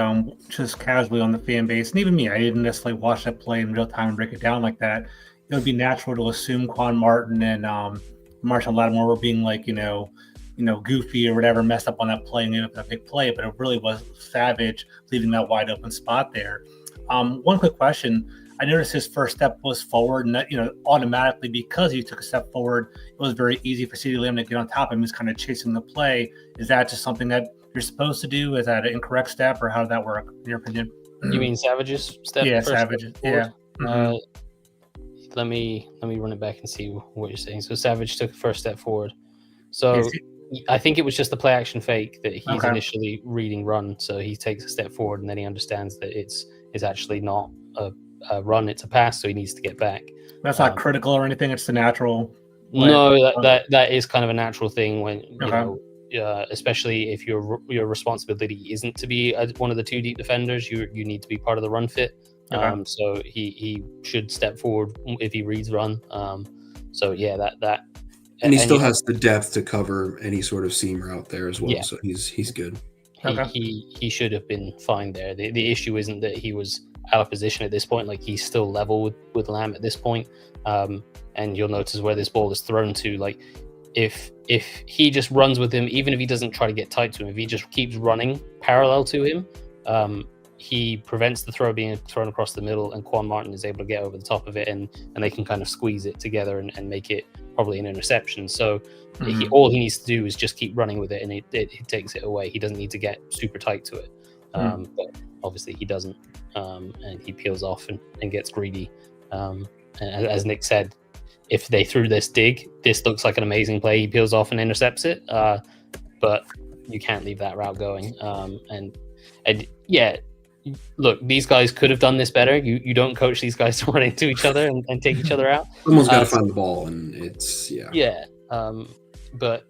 just casually on the fan base, and even me, I didn't necessarily watch that play in real time and break it down like that. It would be natural to assume Quan Martin and Marshall Lattimore were being goofy or whatever, messed up on that play and ended up that big play, but it really was Savage leaving that wide open spot there. One quick question. I noticed his first step was forward, and that, automatically, because he took a step forward, it was very easy for CeeDee Lamb to get on top of him. He's kind of chasing the play. Is that just something that you're supposed to do? Is that an incorrect step, or how did that work, in your opinion? You mean Savage's step? Yeah, Savage's. Yeah. Mm-hmm. Let me run it back and see what you're saying. So Savage took the first step forward. So I think it was just the play action fake that he's initially reading run. So he takes a step forward, and then he understands that it's actually not a run, it's a pass. So he needs to get back. That's not critical or anything. It's the natural. No, that is kind of a natural thing when especially if your responsibility isn't to be one of the two deep defenders. You need to be part of the run fit. So he should step forward if he reads run. That. And he still has the depth to cover any sort of seam route there as well. Yeah. So he's good. He should have been fine there. The issue isn't that he was out of position at this point. Like, he's still level with Lamb at this point. And you'll notice where this ball is thrown to. Like, if he just runs with him, even if he doesn't try to get tight to him, if he just keeps running parallel to him, he prevents the throw being thrown across the middle, and Quan Martin is able to get over the top of it, and they can kind of squeeze it together and make it probably an interception. So all he needs to do is just keep running with it, and it takes it away. He doesn't need to get super tight to it. But obviously he doesn't, and he peels off and gets greedy. And as Nick said, if they threw this dig, this looks like an amazing play. He peels off and intercepts it, but you can't leave that route going. And yeah, look, these guys could have done this better. You don't coach these guys to run into each other and take each other out. Someone's got to find the ball, and it's but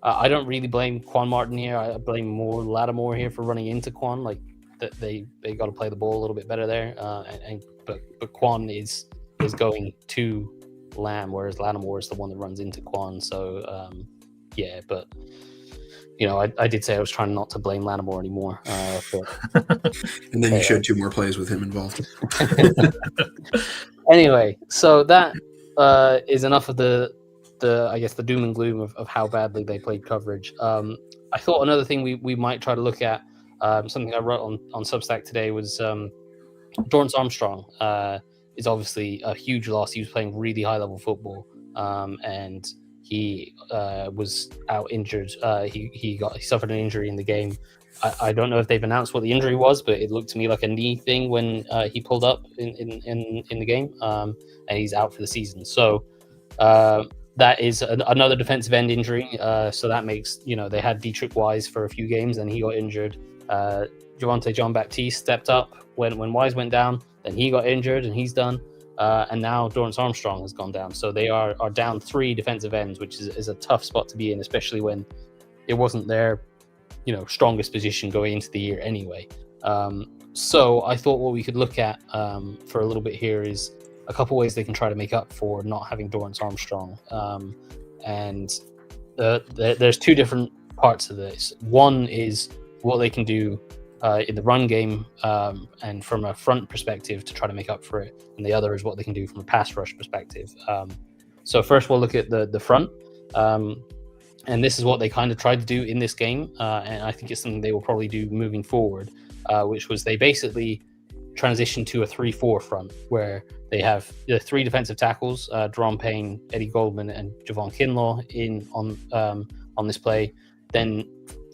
I don't really blame Quan Martin here. I blame more Lattimore here for running into Quan. Like that, they got to play the ball a little bit better there. But Quan is going to Lamb, whereas Lattimore is the one that runs into Quan. So but you know, I did say I was trying not to blame Lattimore anymore. And then you showed 2 more plays with him involved. Anyway, so that is enough of the I guess the doom and gloom of how badly they played coverage. I thought another thing we might try to look at, something I wrote on Substack today, was Dorrance Armstrong is obviously a huge loss. He was playing really high level football, and he was out injured. He suffered an injury in the game. I don't know if they've announced what the injury was, but it looked to me like a knee thing when he pulled up in the game, and he's out for the season. So that is another defensive end injury. So that makes, you know, they had Dietrich Wise for a few games, and he got injured. Javonte Jean-Baptiste stepped up when Wise went down, then he got injured and he's done. And now Dorrance Armstrong has gone down. So they are down 3 defensive ends, which is a tough spot to be in, especially when it wasn't their, you know, strongest position going into the year anyway. So I thought what we could look at for a little bit here is a couple ways they can try to make up for not having Dorrance Armstrong. And there's 2 different parts of this. One is what they can do in the run game and from a front perspective to try to make up for it, and the other is what they can do from a pass rush perspective. So first we'll look at the front, and this is what they kind of tried to do in this game, and I think it's something they will probably do moving forward, which was they basically transitioned to a 3-4 front where they have the 3 defensive tackles, Deron Payne, Eddie Goldman, and Javon Kinlaw on this play. Then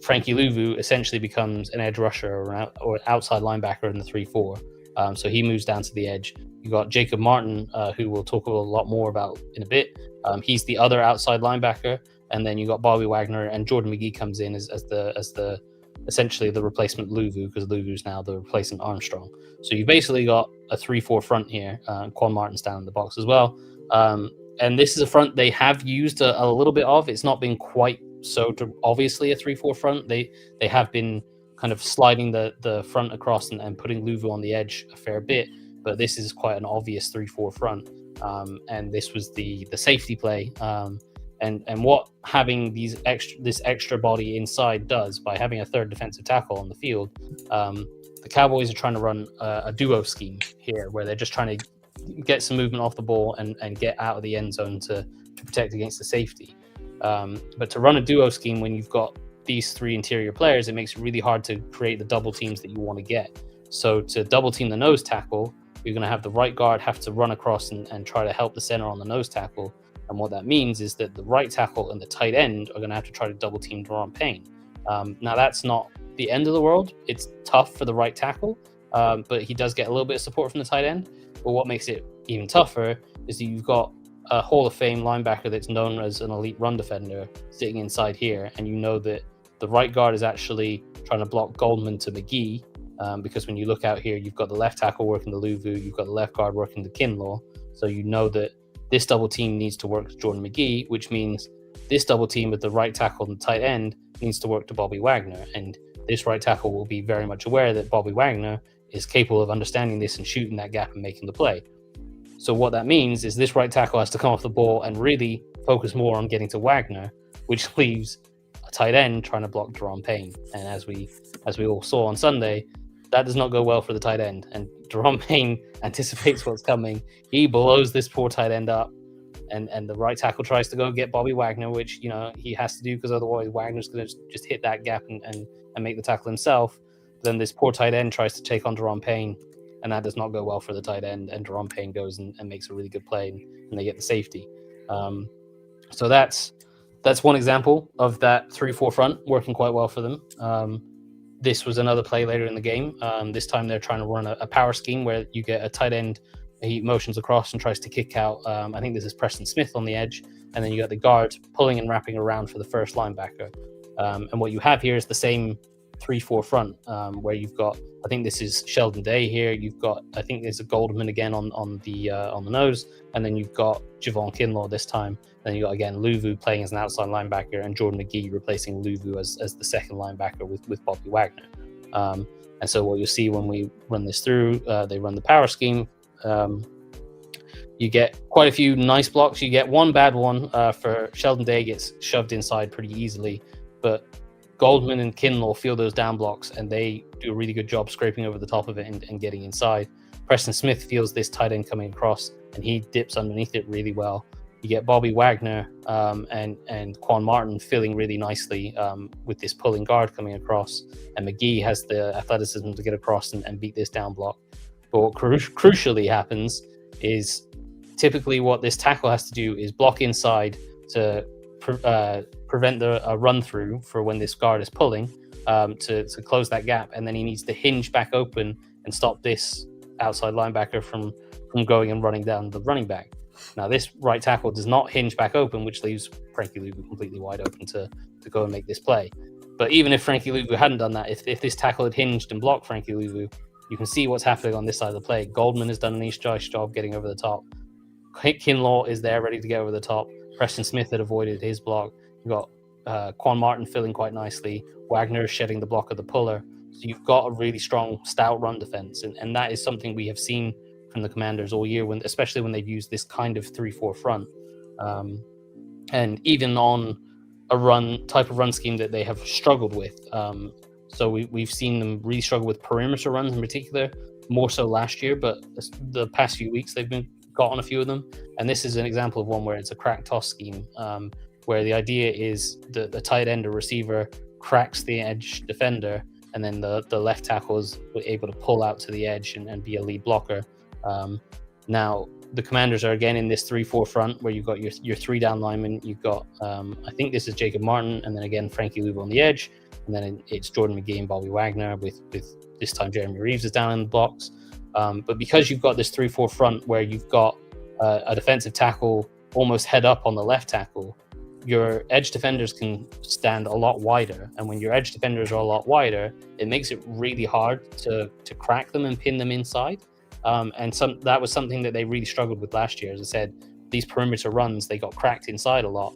Frankie Louvu essentially becomes an edge rusher or outside linebacker in the 3-4. So he moves down to the edge. You got Jacob Martin, who we'll talk a lot more about in a bit. He's the other outside linebacker, and then you got Bobby Wagner, and Jordan McGee comes in as the essentially the replacement Louvu, because Louvu's now the replacement Armstrong. So you basically got a 3-4 front here. Quan Martin's down in the box as well. And this is a front they have used a little bit of. It's not been quite so obviously a 3-4 front. They have been kind of sliding the front across and putting Louvu on the edge a fair bit, but this is quite an obvious 3-4 front. And this was the safety play. And what having this extra body inside does, by having a third defensive tackle on the field, the Cowboys are trying to run a duo scheme here, where they're just trying to get some movement off the ball and get out of the end zone to protect against the safety. But to run a duo scheme when you've got these 3 interior players, it makes it really hard to create the double teams that you want to get. So to double team the nose tackle, you're going to have the right guard have to run across and try to help the center on the nose tackle. And what that means is that the right tackle and the tight end are going to have to try to double team Deron Payne. Now that's not the end of the world. It's tough for the right tackle, but he does get a little bit of support from the tight end. But what makes it even tougher is that you've got a Hall of Fame linebacker that's known as an elite run defender sitting inside here, and you know that the right guard is actually trying to block Goldman to McGee, because when you look out here, you've got the left tackle working the Louvu, you've got the left guard working the Kinlaw, so you know that this double team needs to work to Jordan McGee, which means this double team with the right tackle and the tight end needs to work to Bobby Wagner, and this right tackle will be very much aware that Bobby Wagner is capable of understanding this and shooting that gap and making the play. So what that means is this right tackle has to come off the ball and really focus more on getting to Wagner, which leaves a tight end trying to block Deron Payne. And as we all saw on Sunday, that does not go well for the tight end. And Deron Payne anticipates what's coming. He blows this poor tight end up, and the right tackle tries to go get Bobby Wagner, which, you know, he has to do because otherwise Wagner's going to just hit that gap and make the tackle himself. Then this poor tight end tries to take on Deron Payne, and that does not go well for the tight end, and Deron Payne goes and makes a really good play, and they get the safety. So that's one example of that 3-4 front working quite well for them. this was another play later in the game. This time they're trying to run a power scheme where you get a tight end, he motions across and tries to kick out. I think this is Preston Smith on the edge, and then you got the guard pulling and wrapping around for the first linebacker. And what you have here is the same 3-4 front, where you've got, I think this is Sheldon Day here. You've got, I think there's a Goldman again on the nose, and then you've got Javon Kinlaw this time. Then you got again Luvu playing as an outside linebacker, and Jordan McGee replacing Luvu as the second linebacker with Bobby Wagner. And so what you'll see when we run this through, they run the power scheme. You get quite a few nice blocks. You get one bad one for Sheldon Day, gets shoved inside pretty easily, but Goldman and Kinlaw feel those down blocks, and they do a really good job scraping over the top of it and getting inside. Preston Smith feels this tight end coming across, and he dips underneath it really well. You get Bobby Wagner and Quan Martin filling really nicely with this pulling guard coming across, and McGee has the athleticism to get across and beat this down block. But what crucially happens is typically what this tackle has to do is block inside to prevent a run through for when this guard is pulling to close that gap, and then he needs to hinge back open and stop this outside linebacker from going and running down the running back. Now this right tackle does not hinge back open, which leaves Frankie Luvu completely wide open to go and make this play. But even if Frankie Luvu hadn't done that, if this tackle had hinged and blocked Frankie Luvu, you can see what's happening on this side of the play. Goldman has done a nice job getting over the top. Kinlaw is there ready to get over the top. Preston Smith had avoided his block. You've got Quan Martin filling quite nicely. Wagner shedding the block of the puller. So you've got a really strong, stout run defense. And that is something we have seen from the Commanders all year, especially when they've used this kind of 3-4 front. And even on a type of run scheme that they have struggled with. So we've seen them really struggle with perimeter runs in particular, more so last year, but the past few weeks they've got on a few of them. And this is an example of one where it's a crack toss scheme, where the idea is the tight end or receiver cracks the edge defender, and then the left tackle is able to pull out to the edge and be a lead blocker. Now, the Commanders are again in this 3-4 front where you've got your 3 down linemen. You've got, I think this is Jacob Martin, and then again Frankie Luvu on the edge, and then it's Jordan McGee and Bobby Wagner with this time Jeremy Reeves is down in the blocks. But because you've got this 3-4 front where you've got a defensive tackle almost head up on the left tackle, your edge defenders can stand a lot wider. And when your edge defenders are a lot wider, it makes it really hard to crack them and pin them inside. And that was something that they really struggled with last year. As I said, these perimeter runs, they got cracked inside a lot,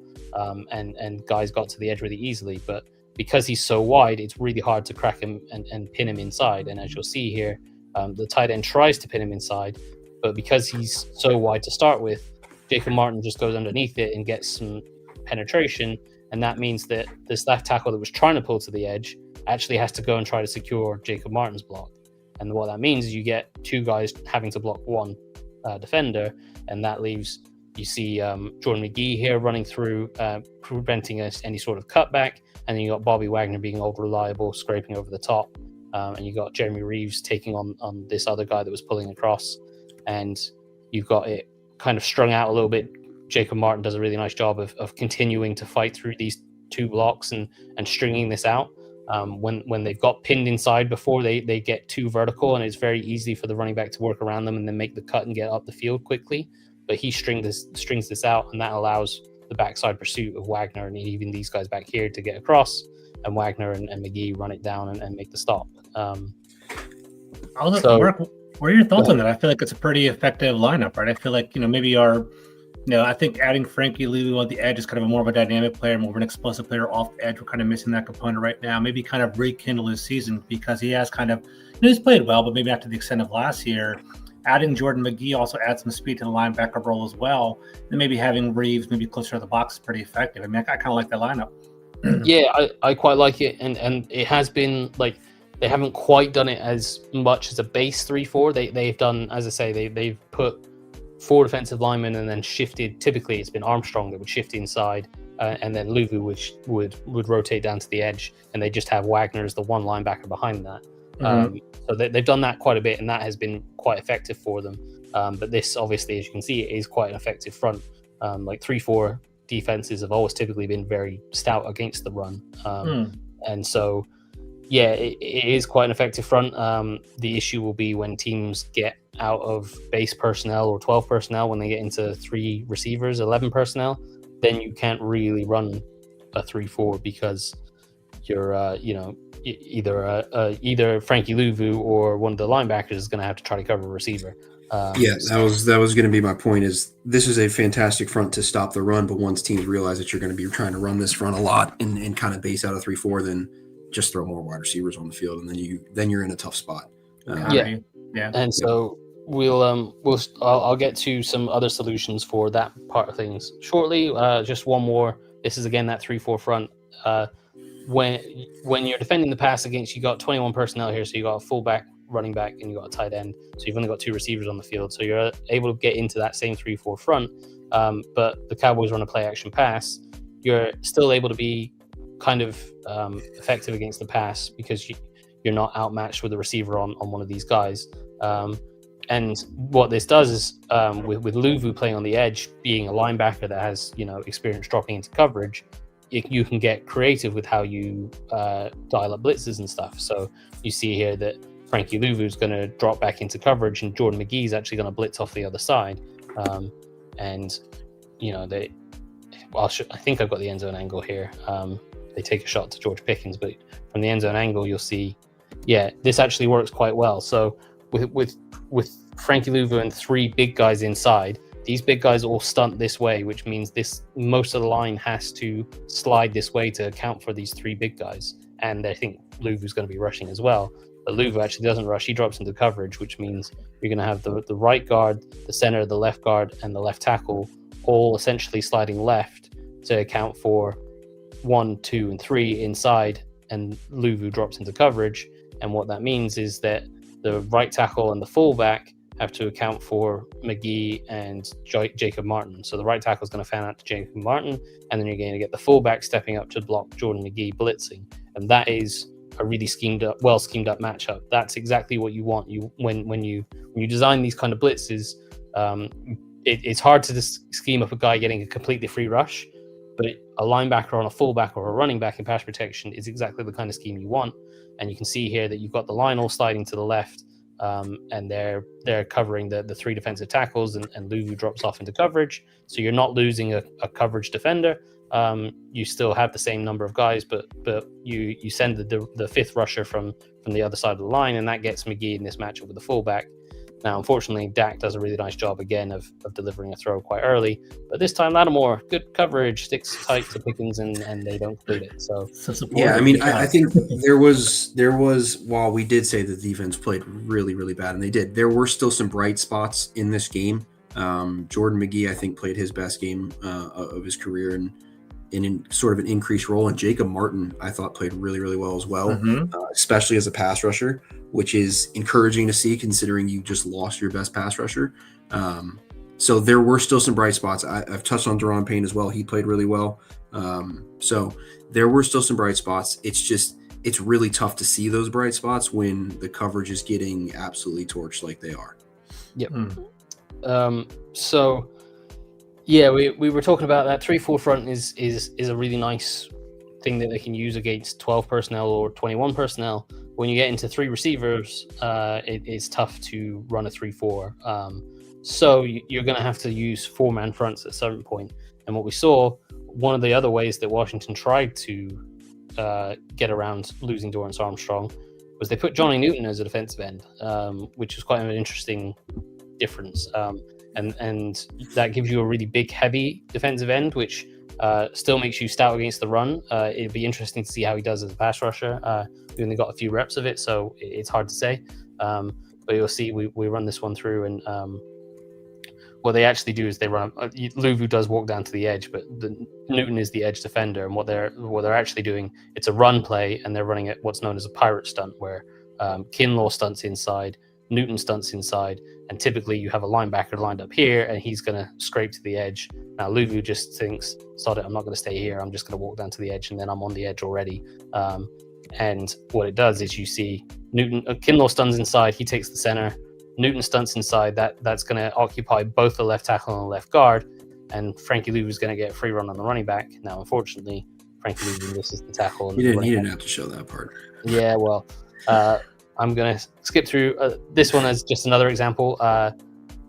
and guys got to the edge really easily. But because he's so wide, it's really hard to crack him and pin him inside. And as you'll see here, the tight end tries to pin him inside, but because he's so wide to start with, Jacob Martin just goes underneath it and gets some penetration, and that means that this left tackle that was trying to pull to the edge actually has to go and try to secure Jacob Martin's block. And what that means is you get 2 guys having to block 1 defender, and that leaves, you see Jordan McGee here running through, preventing any sort of cutback, and then you got Bobby Wagner being old reliable, scraping over the top, and you got Jeremy Reeves taking on this other guy that was pulling across, and you've got it kind of strung out a little bit. Jacob Martin does a really nice job of continuing to fight through these 2 blocks and stringing this out. When they've got pinned inside before, they get too vertical, and it's very easy for the running back to work around them and then make the cut and get up the field quickly. But he strings this out, and that allows the backside pursuit of Wagner and even these guys back here to get across, and Wagner and McGee run it down and make the stop. Mark, what are your thoughts on that? I feel like it's a pretty effective lineup, right? I feel like, maybe I think adding Frankie Luvu on the edge is kind of a more of a dynamic player, more of an explosive player off the edge. We're kind of missing that component right now. Maybe kind of rekindle his season, because he has kind of, he's played well, but maybe not to the extent of last year. Adding Jordan McGee also adds some speed to the linebacker role as well. And maybe having Reeves maybe closer to the box is pretty effective. I mean, I kind of like that lineup. Yeah, I quite like it. And it has been like, they haven't quite done it as much as a base 3-4. They've done, as I say, they've put 4 defensive linemen and then shifted. Typically, it's been Armstrong that would shift inside, and then Luvu would rotate down to the edge, and they just have Wagner as the 1 linebacker behind that. So they've done that quite a bit, and that has been quite effective for them. But this, obviously, as you can see, it is quite an effective front. Like 3-4 defenses have always typically been very stout against the run, and so Yeah, it is quite an effective front. The issue will be when teams get out of base personnel or 12 personnel, when they get into 3 receivers, 11 personnel, then you can't really run a 3-4 because you're, either Frankie Louvu or one of the linebackers is going to have to try to cover a receiver. That was going to be my point. Is this is a fantastic front to stop the run, but once teams realize that you're going to be trying to run this front a lot and kind of base out a 3-4, then just throw more wide receivers on the field, and then you're in a tough spot. Yeah. And so I'll get to some other solutions for that part of things shortly. Just one more. This is again that 3-4 front. When you're defending the pass against, you got 21 personnel here, so you got a fullback, running back, and you got a tight end. So you've only got 2 receivers on the field, so you're able to get into that same 3-4 front. But the Cowboys run a play action pass. You're still able to be kind of effective against the pass because you're not outmatched with a receiver on one of these guys. And what this does is with Louvu playing on the edge, being a linebacker that has experience dropping into coverage, you can get creative with how you dial up blitzes and stuff. So you see here that Frankie Louvu is going to drop back into coverage, and Jordan McGee is actually going to blitz off the other side. I think I've got the end zone angle here. They take a shot to George Pickens, but from the end zone angle, you'll see, this actually works quite well. So with Frankie Louvu and 3 big guys inside, these big guys all stunt this way, which means most of the line has to slide this way to account for these 3 big guys. And I think Louvu's going to be rushing as well. But Louvu actually doesn't rush. He drops into coverage, which means you're going to have the right guard, the center, the left guard, and the left tackle all essentially sliding left to account for 1, 2, and 3 inside, and Louvu drops into coverage. And what that means is that the right tackle and the fullback have to account for McGee and Jacob Martin. So the right tackle is going to fan out to Jacob Martin, and then you're going to get the fullback stepping up to block Jordan McGee blitzing. And that is a really well schemed up matchup. That's exactly what you want. When you design these kind of blitzes, it's hard to just scheme up a guy getting a completely free rush, but a linebacker on a fullback or a running back in pass protection is exactly the kind of scheme you want. And you can see here that you've got the line all sliding to the left, and they're covering the 3 defensive tackles, and Louvu drops off into coverage. So you're not losing a coverage defender. You still have the same number of guys, but you send the 5th rusher from the other side of the line, and that gets McGee in this matchup with the fullback. Now, unfortunately, Dak does a really nice job again of delivering a throw quite early, but this time Lattimore, good coverage, sticks tight to Pickens, and they don't complete it. So I think there was while we did say the defense played really, really bad, and they did, there were still some bright spots in this game. Jordan McGee, I think, played his best game of his career, and in sort of an increased role. And Jacob Martin, I thought, played really, really well as well, especially as a pass rusher, which is encouraging to see considering you just lost your best pass rusher. So there were still some bright spots. I've touched on Daron Payne as well. He played really well. So there were still some bright spots. It's really tough to see those bright spots when the coverage is getting absolutely torched like they are. Yep. So we were talking about that 3-4 front is a really nice thing that they can use against 12 personnel or 21 personnel. When you get into 3 receivers, it's tough to run a 3-4. So you're going to have to use 4-man fronts at a certain point. And what we saw, one of the other ways that Washington tried to get around losing Dorrance Armstrong was they put Johnny Newton as a defensive end, which was quite an interesting difference. And that gives you a really big, heavy defensive end, which still makes you stout against the run. It'd be interesting to see how he does as a pass rusher. We only got a few reps of it, so it's hard to say. But you'll see we run this one through, and what they actually do is they run. Louvu does walk down to the edge, but Newton is the edge defender, and what they're actually doing, it's a run play, and they're running at what's known as a pirate stunt, where Kinlaw stunts inside, Newton stunts inside, and typically you have a linebacker lined up here, and he's going to scrape to the edge. Now Louvu just thinks, sod it, I'm not going to stay here, I'm just going to walk down to the edge, and then I'm on the edge already. And what it does is you see Kinlaw stuns inside, he takes the center, Newton stunts inside, that's going to occupy both the left tackle and the left guard, and Frankie Louvu is going to get a free run on the running back. Now, unfortunately, Frankie Louis misses the tackle. You didn't have to show that part. Yeah, well, I'm going to skip through this one as just another example.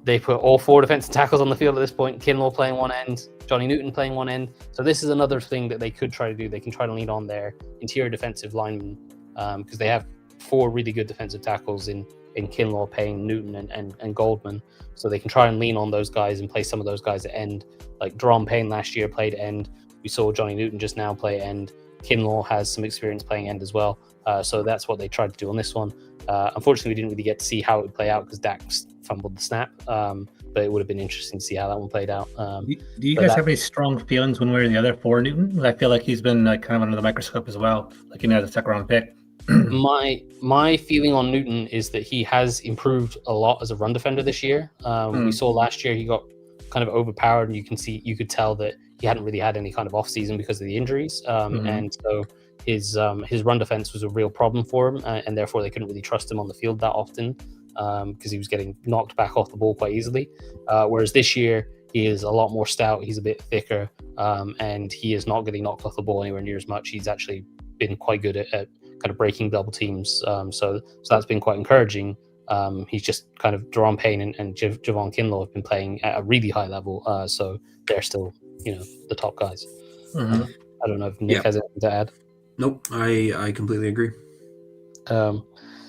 They put all 4 defensive tackles on the field at this point. Kinlaw playing one end, Johnny Newton playing one end. So this is another thing that they could try to do. They can try to lean on their interior defensive linemen because they have 4 really good defensive tackles in Kinlaw, Payne, Newton, and Goldman. So they can try and lean on those guys and play some of those guys at end. Like Deron Payne last year played end. We saw Johnny Newton just now play end. Kinlaw has some experience playing end as well. So that's what they tried to do on this one. Unfortunately, we didn't really get to see how it would play out because Dak fumbled the snap. But it would have been interesting to see how that one played out. Do you guys have any strong feelings one way or the other for Newton? I feel like he's been kind of under the microscope as well, like as a second-round pick. My feeling on Newton is that he has improved a lot as a run defender this year. We saw last year he got kind of overpowered, and you could tell that he hadn't really had any kind of off season because of the injuries, and so his run defense was a real problem for him, and therefore they couldn't really trust him on the field that often because he was getting knocked back off the ball quite easily. Whereas this year he is a lot more stout, he's a bit thicker, and he is not getting knocked off the ball anywhere near as much. He's actually been quite good at kind of breaking double teams, so that's been quite encouraging. He's just kind of Deron Payne and Javon Kinlaw have been playing at a really high level, so they're still the top guys. I don't know if Nick has anything to add. Nope, I completely agree.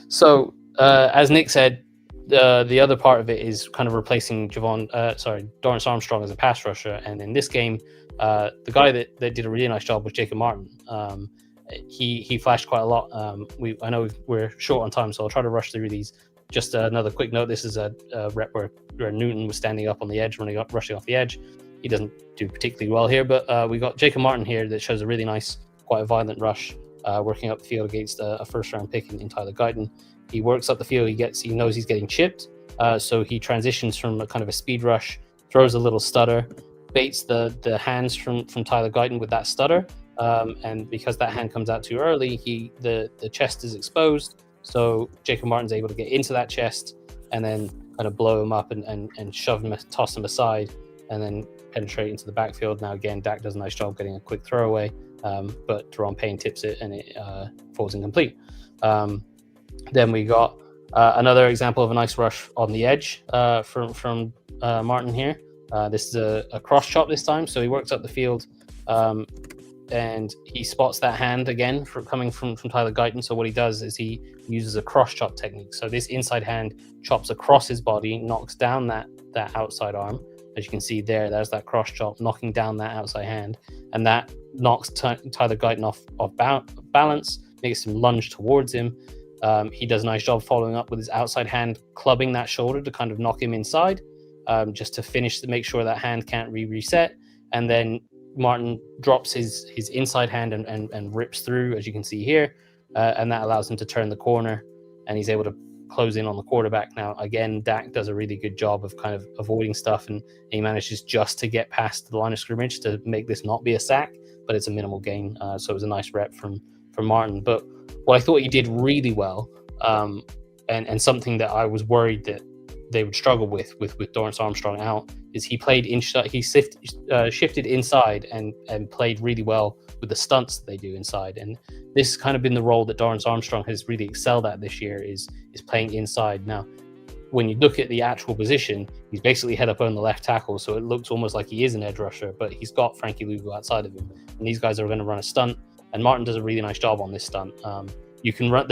So as Nick said, the other part of it is kind of replacing Dorrance Armstrong as a pass rusher, and in this game, the guy that did a really nice job was Jacob Martin. He flashed quite a lot. I know we're short on time, so I'll try to rush through these. Just another quick note: this is a rep where Newton was standing up on the edge, rushing off the edge. He doesn't do particularly well here, but we got Jacob Martin here that shows a really nice, quite a violent rush, working up the field against a first-round pick in Tyler Guyton. He works up the field. He knows he's getting chipped, so he transitions from a kind of a speed rush, throws a little stutter, baits the hands from Tyler Guyton with that stutter, and because that hand comes out too early, the chest is exposed. So Jacob Martin's able to get into that chest and then kind of blow him up and shove him, toss him aside, and then penetrate into the backfield. Now again, Dak does a nice job getting a quick throwaway, but Deron Payne tips it and it falls incomplete. Then we got another example of a nice rush on the edge from Martin here. This is a cross chop this time, so he works up the field and he spots that hand again coming from Tyler Guyton. So what he does is he uses a cross chop technique. So this inside hand chops across his body, knocks down that outside arm. As you can see there's that cross chop knocking down that outside hand, and that knocks Tyler Guyton off balance, makes him lunge towards him. He does a nice job following up with his outside hand, clubbing that shoulder to kind of knock him inside, just to finish to make sure that hand can't reset. And then Martin drops his inside hand and rips through, as you can see here, and that allows him to turn the corner, and he's able to close in on the quarterback. Now again, Dak does a really good job of kind of avoiding stuff, and he manages just to get past the line of scrimmage to make this not be a sack, but it's a minimal gain. So it was a nice rep from Martin. But what I thought he did really well, and something that I was worried that they would struggle with Dorrance Armstrong out, is he played inside. He shifted inside and played really well with the stunts that they do inside. And this has kind of been the role that Dorrance Armstrong has really excelled at this year, is playing inside. Now, when you look at the actual position, he's basically head up on the left tackle, so it looks almost like he is an edge rusher, but he's got Frankie Lugo outside of him, and these guys are going to run a stunt, and Martin does a really nice job on this stunt. You can run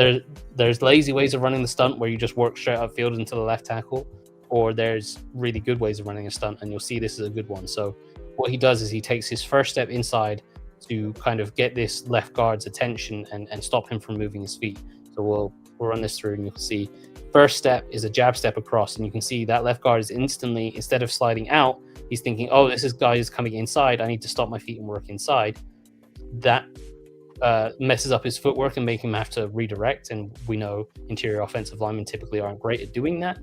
there's lazy ways of running the stunt where you just work straight upfield into the left tackle, or there's really good ways of running a stunt, and you'll see this is a good one. So what he does is he takes his first step inside to kind of get this left guard's attention and stop him from moving his feet. So we'll run this through, and you'll see first step is a jab step across, and you can see that left guard is instantly, instead of sliding out, he's thinking, oh, this guy is coming inside, I need to stop my feet and work inside. That messes up his footwork and make him have to redirect, and we know interior offensive linemen typically aren't great at doing that.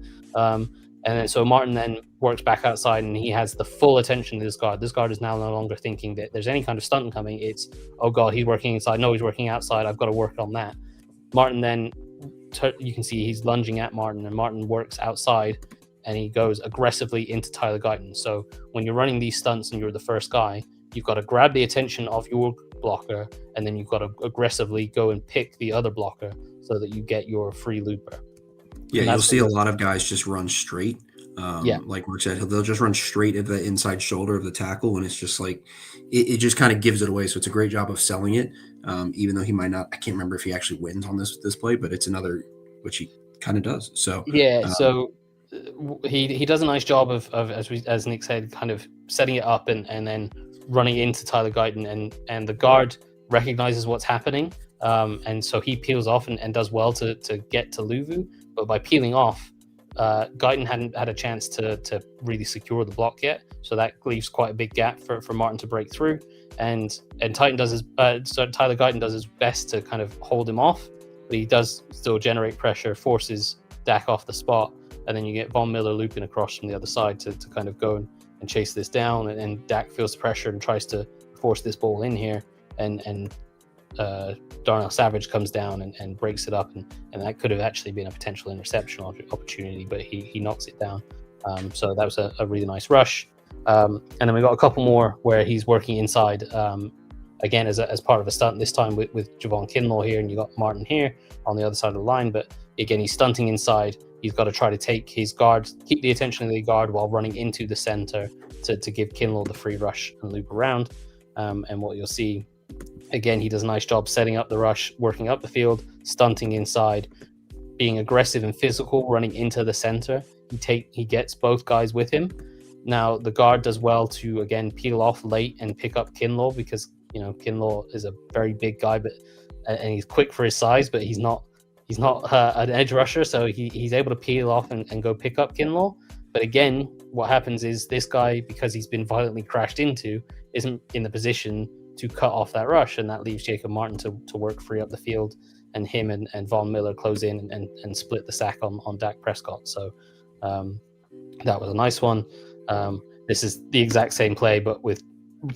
And then so Martin then works back outside, and he has the full attention to this guard. This guard is now no longer thinking that there's any kind of stunt coming. It's, oh God, he's working inside. No, he's working outside. I've got to work on that. Martin then, you can see he's lunging at Martin, and Martin works outside, and he goes aggressively into Tyler Guyton. So when you're running these stunts and you're the first guy, you've got to grab the attention of your blocker, and then you've got to aggressively go and pick the other blocker so that you get your free looper. Yeah, you'll see a lot of guys just run straight. Like Mark said, they'll just run straight at the inside shoulder of the tackle, and it's just like it just kind of gives it away. So it's a great job of selling it, even though he might not. I can't remember if he actually wins on this play, but it's another which he kind of does. So so he does a nice job of as Nick said, kind of setting it up and then running into Tyler Guyton, and the guard recognizes what's happening, and so he peels off and does well to get to Luvu, but by peeling off, Guyton hadn't had a chance to really secure the block yet, so that leaves quite a big gap for Martin to break through, and Tyler Guyton does his best to kind of hold him off, but he does still generate pressure, forces Dak off the spot, and then you get Von Miller looping across from the other side to kind of go and chase this down, and Dak feels the pressure and tries to force this ball in here, and Darnell Savage comes down and breaks it up, and that could have actually been a potential interception opportunity, but he knocks it down. So that was a really nice rush. And then we got a couple more where he's working inside, again as part of a stunt, this time with Javon Kinlaw here, and you got Martin here on the other side of the line, but again he's stunting inside. He's got to try to take his guard, keep the attention of the guard while running into the center to give Kinlaw the free rush and loop around. And what you'll see, again, he does a nice job setting up the rush, working up the field, stunting inside, being aggressive and physical, running into the center. He gets both guys with him. Now, the guard does well to, again, peel off late and pick up Kinlaw, because, Kinlaw is a very big guy, and he's quick for his size, but he's not an edge rusher, so he's able to peel off and go pick up Kinlaw. But again, what happens is this guy, because he's been violently crashed into, isn't in the position to cut off that rush, and that leaves Jacob Martin to work free up the field, and him and Von Miller close in and split the sack on Dak Prescott. So that was a nice one. This is the exact same play, but with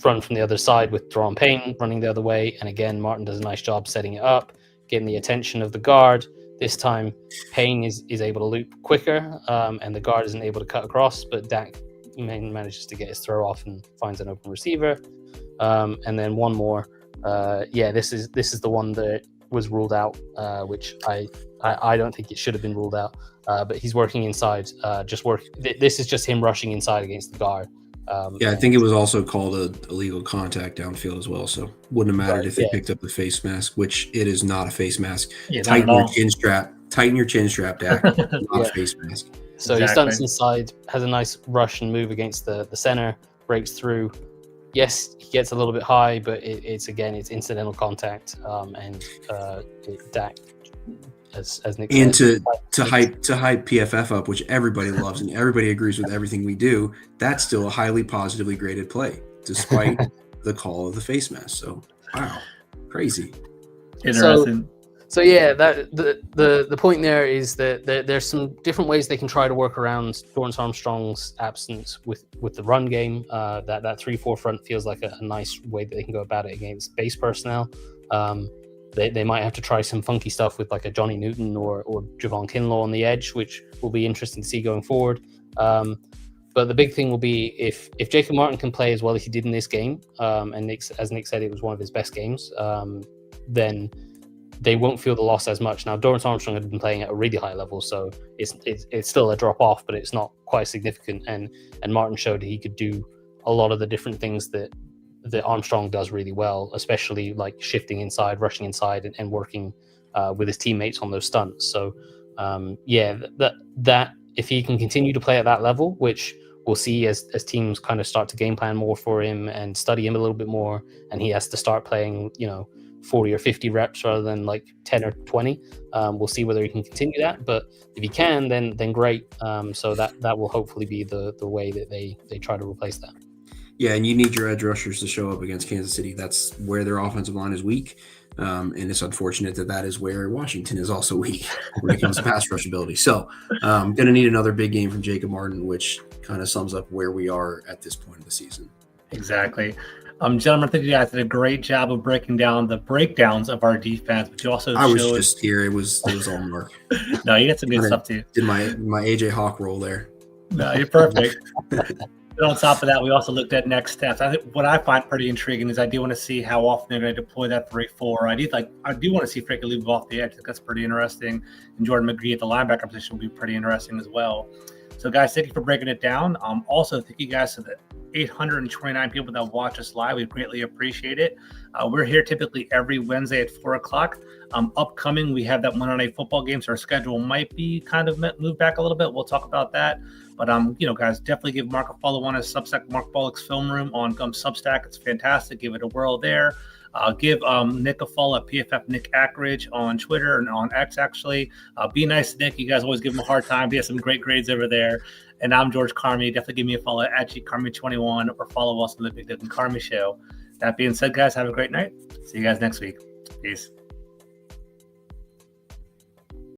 run from the other side with Daron Payne running the other way, and again, Martin does a nice job setting it up, getting the attention of the guard. This time, Payne is able to loop quicker, and the guard isn't able to cut across, but Dak manages to get his throw off and finds an open receiver. And then one more. This is the one that was ruled out, which I don't think it should have been ruled out. But he's working inside. This is just him rushing inside against the guard. I think it was also called a illegal contact downfield as well, so wouldn't have mattered if they picked up the face mask, which it is not a face mask. Tighten your chin strap, Dak. Not a face mask. So he stunts inside, has a nice rush and move against the center, breaks through. Yes, he gets a little bit high, but it's incidental contact, and Dak, as Nick and said, to hype PFF up, which everybody loves and everybody agrees with everything we do. That's still a highly positively graded play, despite the call of the face mask. So wow, crazy, interesting. So yeah, that the point there is that there's some different ways they can try to work around Dorrance Armstrong's absence with the run game. That 3-4 front feels like a nice way that they can go about it against base personnel. They might have to try some funky stuff with like a Johnny Newton or Javon Kinlaw on the edge, which will be interesting to see going forward. But the big thing will be if Jacob Martin can play as well as he did in this game, and as Nick said, it was one of his best games, then they won't feel the loss as much. Now, Dorrance Armstrong had been playing at a really high level, so it's still a drop off, but it's not quite significant. And Martin showed he could do a lot of the different things that Armstrong does really well, especially like shifting inside, rushing inside, and working with his teammates on those stunts. So that if he can continue to play at that level, which we'll see as teams kind of start to game plan more for him and study him a little bit more, and he has to start playing 40 or 50 reps rather than like 10 or 20. We'll see whether he can continue that, but if he can, then great. So that will hopefully be the way that they try to replace that. Yeah, and you need your edge rushers to show up against Kansas City. That's where their offensive line is weak, and it's unfortunate that is where Washington is also weak when it comes to pass rush ability. So going to need another big game from Jacob Martin, which kind of sums up where we are at this point of the season. Exactly. Gentlemen, I think you guys did a great job of breaking down the breakdowns of our defense, but you also was just here. It was all Mark. No, you got some good stuff too. Did my AJ Hawk roll there. No, you're perfect. And on top of that, we also looked at next steps. I think what I find pretty intriguing is I do want to see how often they're going to deploy that 3-4. I do want to see Frankie Loup off the edge. I think that's pretty interesting. And Jordan McGree at the linebacker position will be pretty interesting as well. So, guys, thank you for breaking it down. Also, thank you guys to the 829 people that watch us live. We greatly appreciate it. We're here typically every Wednesday at 4 o'clock. Upcoming, we have that Monday Night Football game, so our schedule might be kind of moved back a little bit. We'll talk about that. But, guys, definitely give Mark a follow on his Substack, Mark Bullock's Film Room on Substack. It's fantastic. Give it a whirl there. Give Nick a follow at PFF Nick Ackridge on Twitter and on X, actually. Be nice to Nick. You guys always give him a hard time. He has some great grades over there. And I'm George Carmi. Definitely give me a follow at GCarmi21 or follow us on the Big Dick and Carmi Show. That being said, guys, have a great night. See you guys next week. Peace.